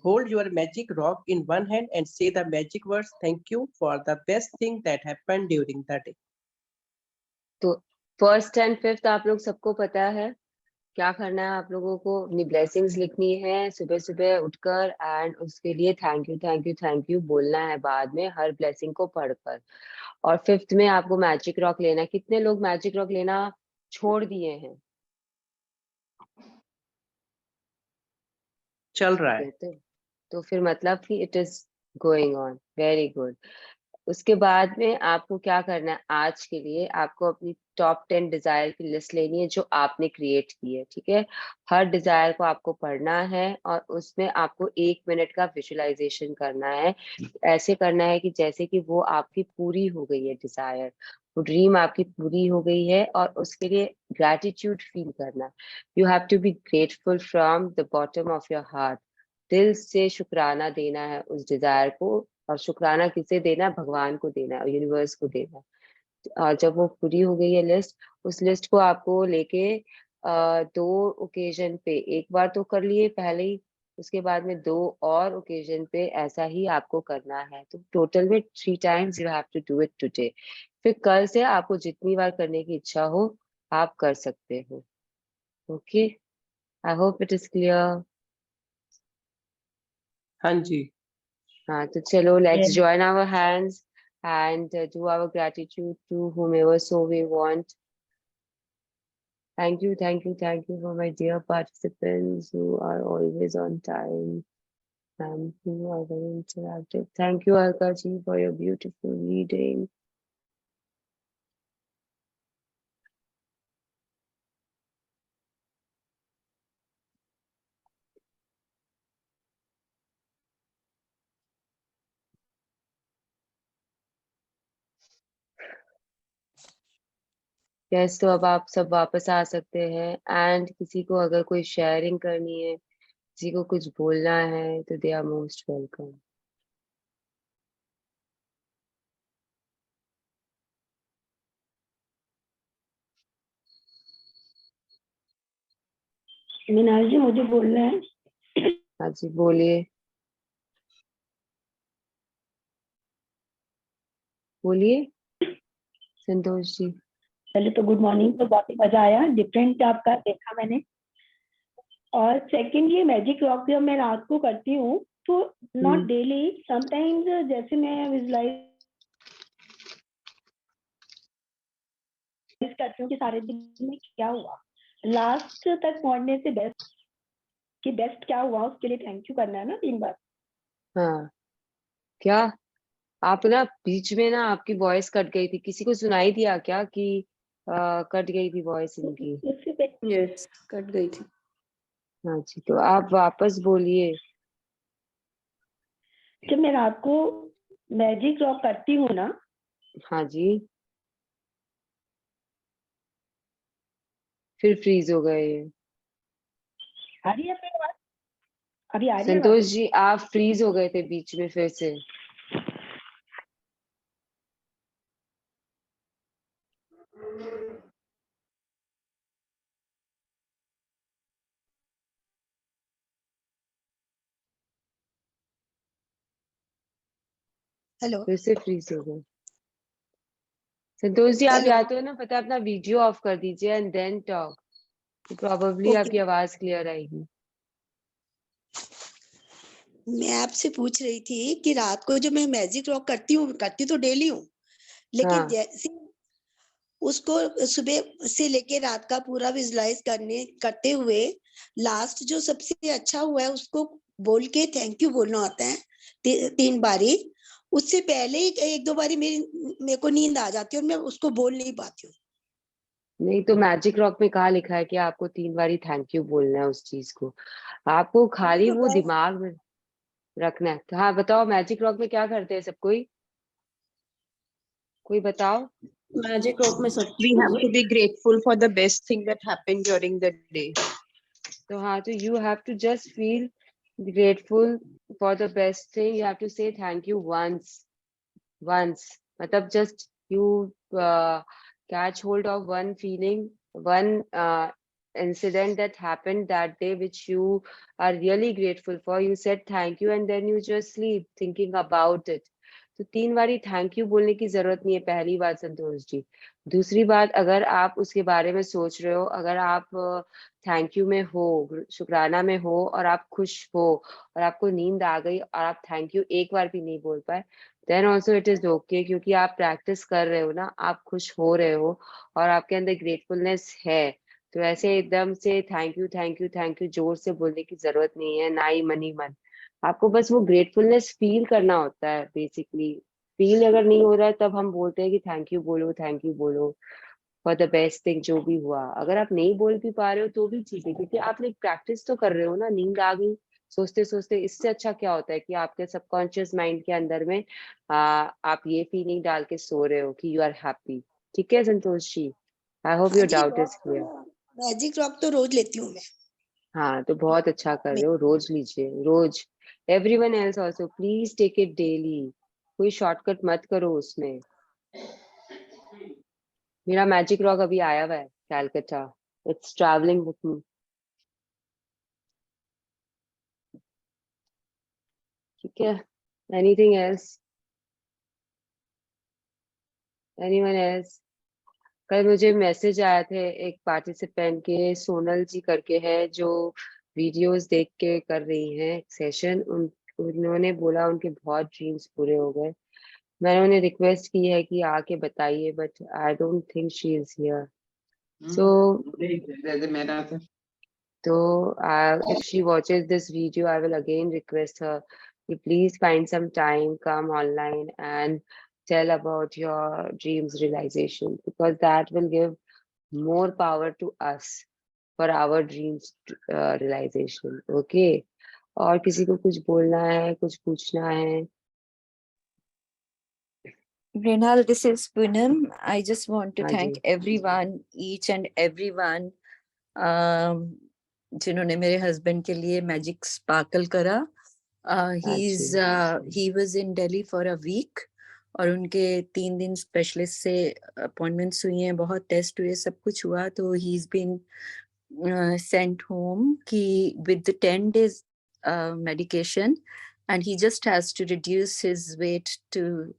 hold your magic rock in one hand and say the magic words, thank you for the best thing that happened during the day. तो first and fifth आप लोग सबको पता है क्या करना है। आप लोगों को अपनी ब्लेसिंग्स लिखनी है सुबह सुबह उठकर, एंड उसके लिए thank you thank you thank you बोलना है बाद में, हर ब्लेसिंग को पढ़कर। और फिफ्थ में आपको मैजिक रॉक लेना है। कितने लोग मैजिक रॉक लेना छोड़ दिए हैं? चल रहा है। तो फिर मतलब कि it is going on, very good. उसके बाद में आपको क्या करना है, आज के लिए आपको अपनी टॉप 10 डिजायर की लिस्ट लेनी है जो आपने क्रिएट की है। ठीक है। हर डिजायर को आपको पढ़ना है और उसमें आपको 1 मिनट का विजुअलाइजेशन करना है। ऐसे करना है कि जैसे कि वो आपकी पूरी हो गई है डिजायर, वो ड्रीम आपकी पूरी हो गई है, और उसके लिए ग्रैटिट्यूड फील करना। You have to be grateful from the bottom of your heart. दिल से शुक्राना देना है उस डिजायर को। और शुक्राना किसे देना है? भगवान को देना है, यूनिवर्स को देना है। और जब वो पूरी हो गई है लिस्ट, उस लिस्ट को आपको लेके 2 ओकेजन पे, एक बार तो कर लिए पहले ही, उसके बाद में 2 और ओकेजन पे ऐसा ही आपको करना है। तो टोटल में 3 times you have to do it today. फिर कल से आपको जितनी बार करने की इच्छा हो आप कर सकते हो। Okay, I hope it is clear. हाँ जी। हाँ, तो चलो let's Yes. join our hands and do our gratitude to whomever so we want. Thank you, thank you, thank you for my dear participants who are always on time and who are very interactive. Thank you, Alka ji, for your beautiful reading. Yes, तो अब आप सब वापस आ सकते हैं। And किसी को अगर कोई शेयरिंग करनी है, किसी को कुछ बोलना है, तो they are most welcome. Meenal ji मुझे बोलना है। हाँ जी बोलिए बोलिए संतोष जी। पहले तो गुड मॉर्निंग, तो बहुत ही मजा आया, डिफरेंट आपका देखा मैंने। और सेकंड, ये मैजिक रॉक जब मैं रात को करती हूँ तो नॉट डेली, समटाइम्स जैसे मैं विजुलाइज करती हूँ कि सारे दिन में क्या हुआ, लास्ट तक पहुंचने से बेस्ट क्या हुआ उसके लिए थैंक यू करना है ना 3 बार। हाँ क्या आप ना बीच में ना आपकी वॉइस कट गई थी, किसी को सुनाई दिया क्या कि कट गई थी वॉइस इनकी? उससे पहले यस, कट गई थी। हाँ जी तो आप वापस बोलिए। जब मैं रात को मैजिक रॉक करती हूँ ना, हाँ जी फिर फ्रीज हो गए। आ रही है मेरी आवाज? अभी आ रही है संतोष आवाज? जी आप फ्रीज हो गए थे बीच में फिर से। हेलो फिर से फ्रीज हो गए। संतोष जी आप हेलो। या तो ना पता है अपना वीडियो ऑफ कर दीजिए एंड देन टॉक, तो प्रॉबेबली ओके, आपकी आवाज क्लियर आएगी। मैं आपसे पूछ रही थी कि रात को जो मैं मैजिक रॉक करती तो डेली हूँ, लेकिन हाँ जैसे उसको सुबह से लेके रात का पूरा विजुलाइज करते हुए लास्ट जो सबसे अच्छा हुआ है उसको बोल के थैंक यू बोलना होता है 3 बारी। उससे पहले ही 1-2 बारी मेरे को नींद आ जाती है और मैं उसको बोल नहीं पाती हूँ। नहीं तो मैजिक रॉक में कहाँ लिखा है कि आपको 3 बारी थैंक यू बोलना है उस चीज को? आपको नहीं खाली तो वो बस दिमाग में रखना है। तो हाँ बताओ मैजिक रॉक में क्या करते हैं सब कोई बताओ। मैजिक रॉक में सब We have to be grateful for the best thing that happened during the day. तो हाँ तो you have to just feel grateful for the best thing, you have to say thank you once मतलब just you catch hold of one feeling, one incident that happened that day which you are really grateful for. You said thank you and then you just sleep thinking about it. तो 3 बारी thank you बोलने की जरूरत नहीं है, पहली बात संतोष जी। दूसरी बात, अगर आप उसके बारे में सोच रहे हो, अगर आप थैंक यू में हो, शुक्राना में हो और आप खुश हो और आपको नींद आ गई और आप थैंक यू एक बार भी नहीं बोल पाए, then also it is okay, क्योंकि आप प्रैक्टिस कर रहे हो ना, आप खुश हो रहे हो और आपके अंदर ग्रेटफुलनेस है। तो ऐसे एकदम से thank you thank you thank you जोर से बोलने की जरूरत नहीं है, ना ही मनी मन। आपको बस वो ग्रेटफुलनेस फील करना होता है बेसिकली। फील अगर नहीं हो रहा है तब हम बोलते हैं कि थैंक यू बोलो फॉर द बेस्ट थिंग जो भी हुआ। अगर आप नहीं बोल भी पा रहे हो तो भी ठीक है, क्योंकि आप एक प्रैक्टिस तो कर रहे हो ना। नींद आ गई सोचते सोचते, इससे अच्छा क्या होता है कि आपके सबकॉन्शियस माइंड के अंदर में आप ये फीलिंग डाल के सो रहे हो कि यू आर हैप्पी। ठीक है संतोष जी, आई होप हाँ your ji, doubt is clear. Magic rock तो रोज लेती हूँ मैं। हाँ तो बहुत अच्छा कर रहे हो, रोज लीजिए रोज। Everyone else also please take it daily, कोई शॉर्टकट मत करो उसमें। मेरा मैजिक रॉक अभी आया हुआ है Calcutta, it's travelling with me. ठीक है, एनीथिंग एल्स, एनीवन एल्स? कल मुझे मैसेज आया थे एक पार्टिसिपेंट के, सोनल जी करके है, जो वीडियोस देख के कर रही हैं सेशन। उन्होंने बोला उनके बहुत ड्रीम्स पूरे हो गए। मैंने उन्हें रिक्वेस्ट की है कि आके बताइए, but I don't think she is here. So if she watches this video, I will again request her to please find some time, come online and tell about your dreams realization, because that will give more power to us for our dreams realization. Okay? और किसी को कुछ बोलना है, कुछ पूछना है? Renal, this is Poonam. I just want to हाँ thank ji everyone, each and everyone, जिन्होंने मेरे हस्बैंड के लिए मैजिक स्पार्कल करा। हाँ जी he was in Delhi for a week और उनके 3 दिन स्पेशलिस्ट से अपॉइंटमेंट्स हुई हैं, बहुत टेस्ट हुए, सब कुछ हुआ, तो he is been sent home कि with the 10 days medication, and he just has to reduce his weight to,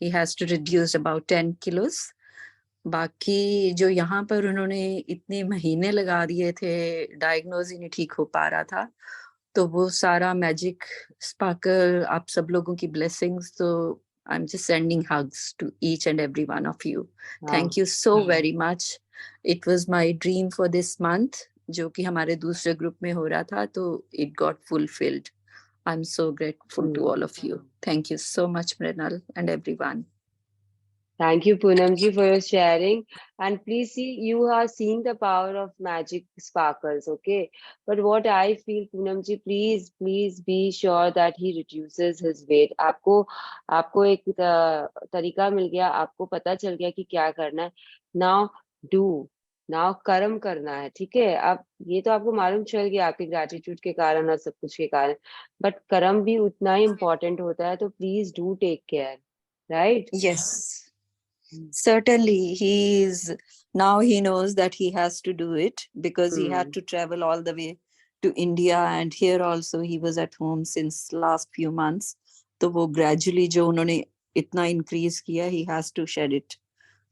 he has to reduce about 10 kilos. बाकी जो यहाँ पर उन्होंने इतने महीने लगा दिए थे, डायग्नोज ही नहीं ठीक हो पा रहा था, तो वो सारा मैजिक स्पार्कल, आप सब लोगों की ब्लेसिंग्स, तो I'm just sending hugs to each and every one of you. Thank you so very much. It was my dream for this month, जो कि हमारे दूसरे ग्रुप में हो रहा था, तो it got fulfilled. I'm so grateful to all of you. Thank you so much, Mrinal and everyone. Thank you, Poonam ji, for your sharing. And please see, you are seeing the power of magic sparkles, okay? But what I feel, Poonam ji, please be sure that he reduces his weight. आपको एक तरीका मिल गया, आपको पता चल गया कि क्या करना है. Now do. Now कर्म करना है, ठीक है? अब ये तो आपको मालूम चल गया आपके ग्रेटिट्यूड के कारण और सब कुछ के कारण, बट कर्म भी उतना ही इम्पोर्टेंट होता है, तो please do take care, right? Yes. Certainly, now he knows that he has to do it, because he had to travel all the way to India, and here also he was at home since last few months. तो वो gradually जो उन्होंने इतना increase किया, he has to shed it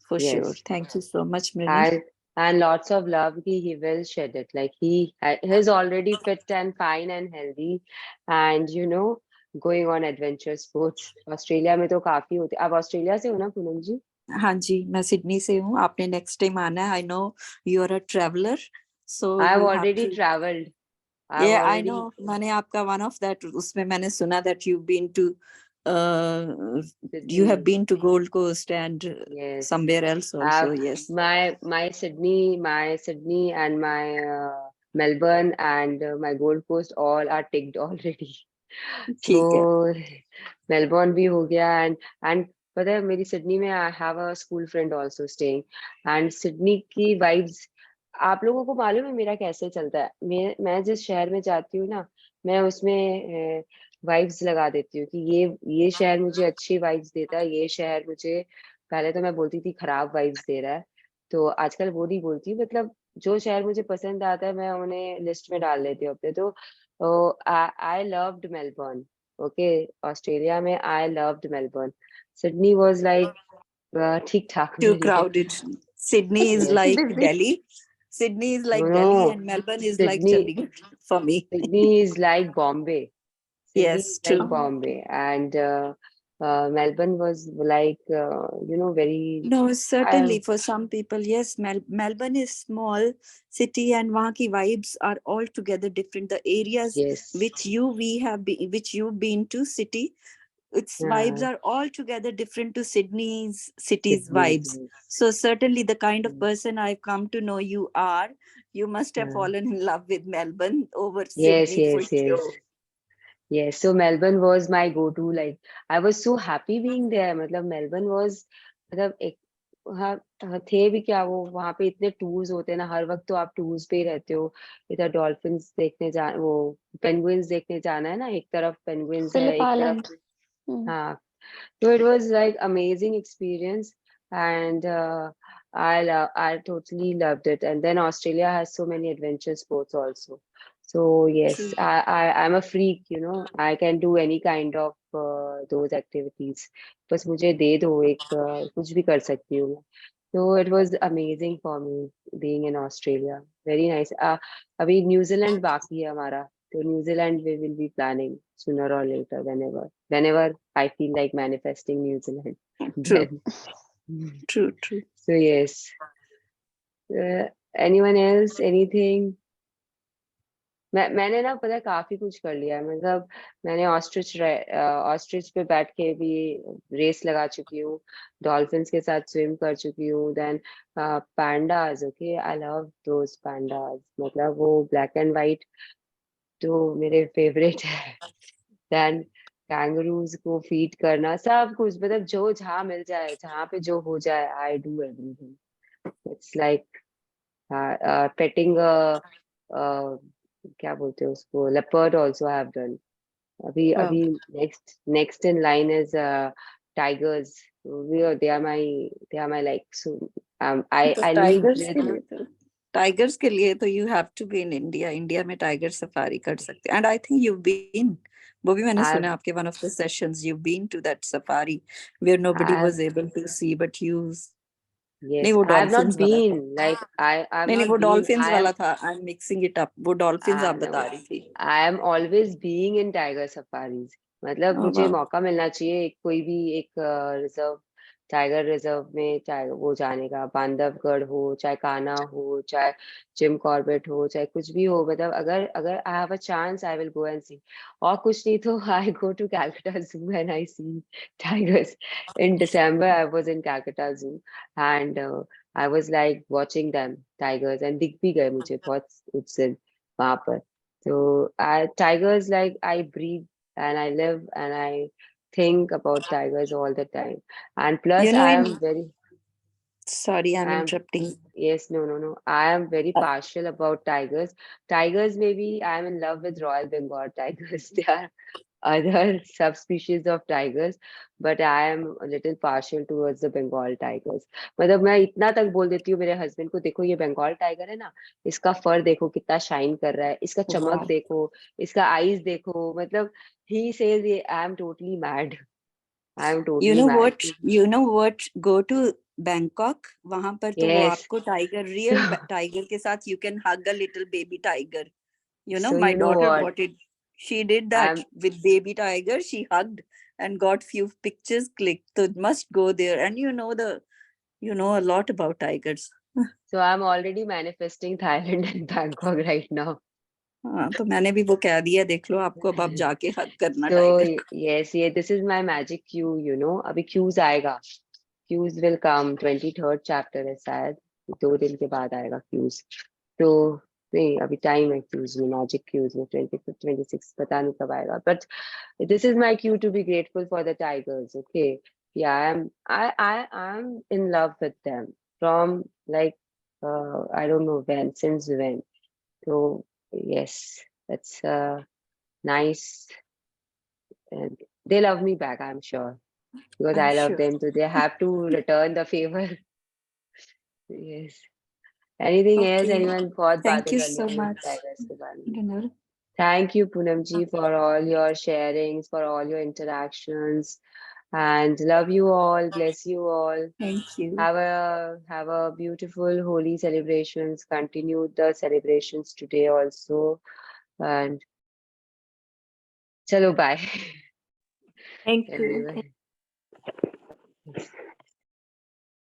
for sure. Thank you so much, Mrinal. And lots of love, he will shed it. Like he's already fit and fine and healthy, and going on adventure sports. Australia में तो काफी होते. आप Australia से हो ना पूनम जी? हाँ जी, मैं सिडनी से हूँ. आपने नेक्स्ट टाइम आना है. I know you are a traveler, so I've you have already to... traveled. Yeah, I know. मैंने आपका one of that, उसमें मैंने सुना that you've been to you have been to Gold Coast and somewhere else also. Yes. My Sydney and my Melbourne and my Gold Coast all are ticked already. So Melbourne भी हो गया, and पता है मेरी Sydney में I have a school friend also staying, and Sydney की vibes आप लोगों को मालूम है मेरा कैसे चलता है. मैं जिस शहर में जाती हूँ ना, मैं उसमें वाइब्स लगा देती हूँ कि ये शहर मुझे अच्छी वाइब्स देता है, ये शहर मुझे, पहले तो मैं बोलती थी खराब वाइब्स दे रहा है, तो आजकल वो नहीं बोलती. मतलब जो शहर मुझे पसंद आता है मैं उन्हें लिस्ट में डाल लेती हूँ अपने. तो I loved Melbourne. Okay, Australia में I loved Melbourne. Sydney was like ठीक ठाक. Too crowded. Sydney is like Delhi. Sydney is like Delhi, and Melbourne is like Chandigarh for me. Sydney is like Bombay. Sydney Yes, is true. like Bombay, and Melbourne was like very. No, certainly for some people, yes. Melbourne is small city, and वहाँ की vibes are altogether different. The areas which you've been to city, its vibes are altogether different to city's vibes. So certainly the kind of person I've come to know you are, you must have fallen in love with Melbourne over Sydney for sure. Yes, so Melbourne was my go-to. Like I was so happy being there. मतलब Melbourne was मतलब एक थे भी क्या, वो वहाँ पे इतने टूर्स होते हैं ना, हर वक्त तो आप टूर्स पे ही रहते हो. इधर डॉल्फिन्स देखने वो पेंगुइन्स देखने जाना है ना, एक तरफ पेंगुइन्स है, एक तरफ. हाँ, so it was like amazing experience, and I totally loved it. And then Australia has so many adventure sports also. So yes, I'm a freak, I can do any kind of those activities. बस मुझे दे दो एक कुछ भी कर सकती हूँ मैं. So it was amazing for me being in Australia. Very nice. अभी न्यूजीलैंड बाकी है हमारा, तो New Zealand we will be planning sooner or later, whenever I feel like manifesting New Zealand. True. So yes. Anyone else? Anything? मैंने ना पता है काफी कुछ कर लिया है. मतलब मैंने ऑस्ट्रिच पे बैठ के भी रेस लगा चुकी हूँ, डॉल्फिन्स के साथ स्विम कर चुकी हूँ. Then pandas. Okay, I love those pandas. मतलब वो ब्लैक एंड वाइट तो मेरे फेवरेट है. देन कैंगरूज को फीड करना, सब कुछ, मतलब जो जहाँ मिल जाए, जहाँ पे जो हो जाए, I do everything. It's like petting क्या बोलते हैं उसको, leopard also I have done. अभी next in line is tigers. They are my like. So I leave with tigers के लिए तो you have to be in India. इंडिया में टाइगर सफारी कर सकते हैं. And I think you've been. वो भी मैंने सुना आपके one of the sessions. You've been to that safari where nobody was able to see, but you. नहीं yes, वो I have not डॉल्फिन्स वाला था. been, like I've नहीं not वो been. डॉल्फिन्स I am वाला था. I'm mixing it up. वो dolphins आप बता रही थी. I am always being in tiger safaris. मतलब Oh, मुझे wow. मौका मिलना चाहिए कोई भी एक रिजर्व, टाइगर रिजर्व में, चाहे वो जाने का, बांधवगढ़ हो, चाहे कान्हा हो, चाहे जिम कॉर्बेट हो, चाहे कुछ भी हो, मतलब अगर अगर I have a chance I will go and see. और कुछ नहीं तो I go to Calcutta zoo and I see tigers. In December I was in Calcutta Zoo and I was like watching them tigers and दिख भी गए मुझे बहुत उस दिन वहां पर. So tigers, like I breathe and I live and I think about tigers all the time. And plus You know, I in am very, sorry, I'm I am, interrupting. yes, no. I am very partial about tigers. Tigers, maybe I am in love with Royal Bengal tigers. They are other subspecies of tigers, but I am a little partial towards the Bengal tigers. मतलब मैं इतना तक बोल देती हूँ मेरे husband को, देखो ये बंगाल टाइगर है ना, इसका फर देखो कितना शाइन कर रहा है, इसका चमक Wow. देखो, इसका आईज देखो, मतलब he says I am totally mad. I am You totally know mad. what? You know what? Go to Bangkok. वहां पर तो वो Yes. आपको टाइगर, So, रियल टाइगर के साथ you can hug a little baby tiger. You know, so my you know daughter what? got it. She did that I'm with baby tiger. She hugged and got few pictures clicked. So must go there. And you know a lot about tigers. I'm already manifesting Thailand and Bangkok right now. हाँ तो मैंने भी वो कह दिया, देख लो आपको, अब आप जाके हग करना So tiger. yes, this is my magic cue, अभी cues आएगा. Cues will come. 23rd chapter है शायद, 2 दिन के बाद आएगा cues. तो नहीं, अभी टाइम है cues में, magic cues में 25th 26th पता नहीं कब आएगा. But this is my cue to be grateful for the tigers. Okay, yeah, I'm in love with them from like I don't know since when. So yes, that's nice, and they love me back, I'm sure, because I'm I love sure. them, so they have to return the favor. Yes. Anything else? Okay. Anyone? बहुत Thank बातें you कर ली so थी much. tigers के बारे में. Dinner. Thank you, Poonam ji, for all your sharings, for all your interactions, and love you all. Bless you all. Thank you. Have a beautiful holy celebrations. Continue the celebrations today also, and chalo bye. Thank you. Everyone.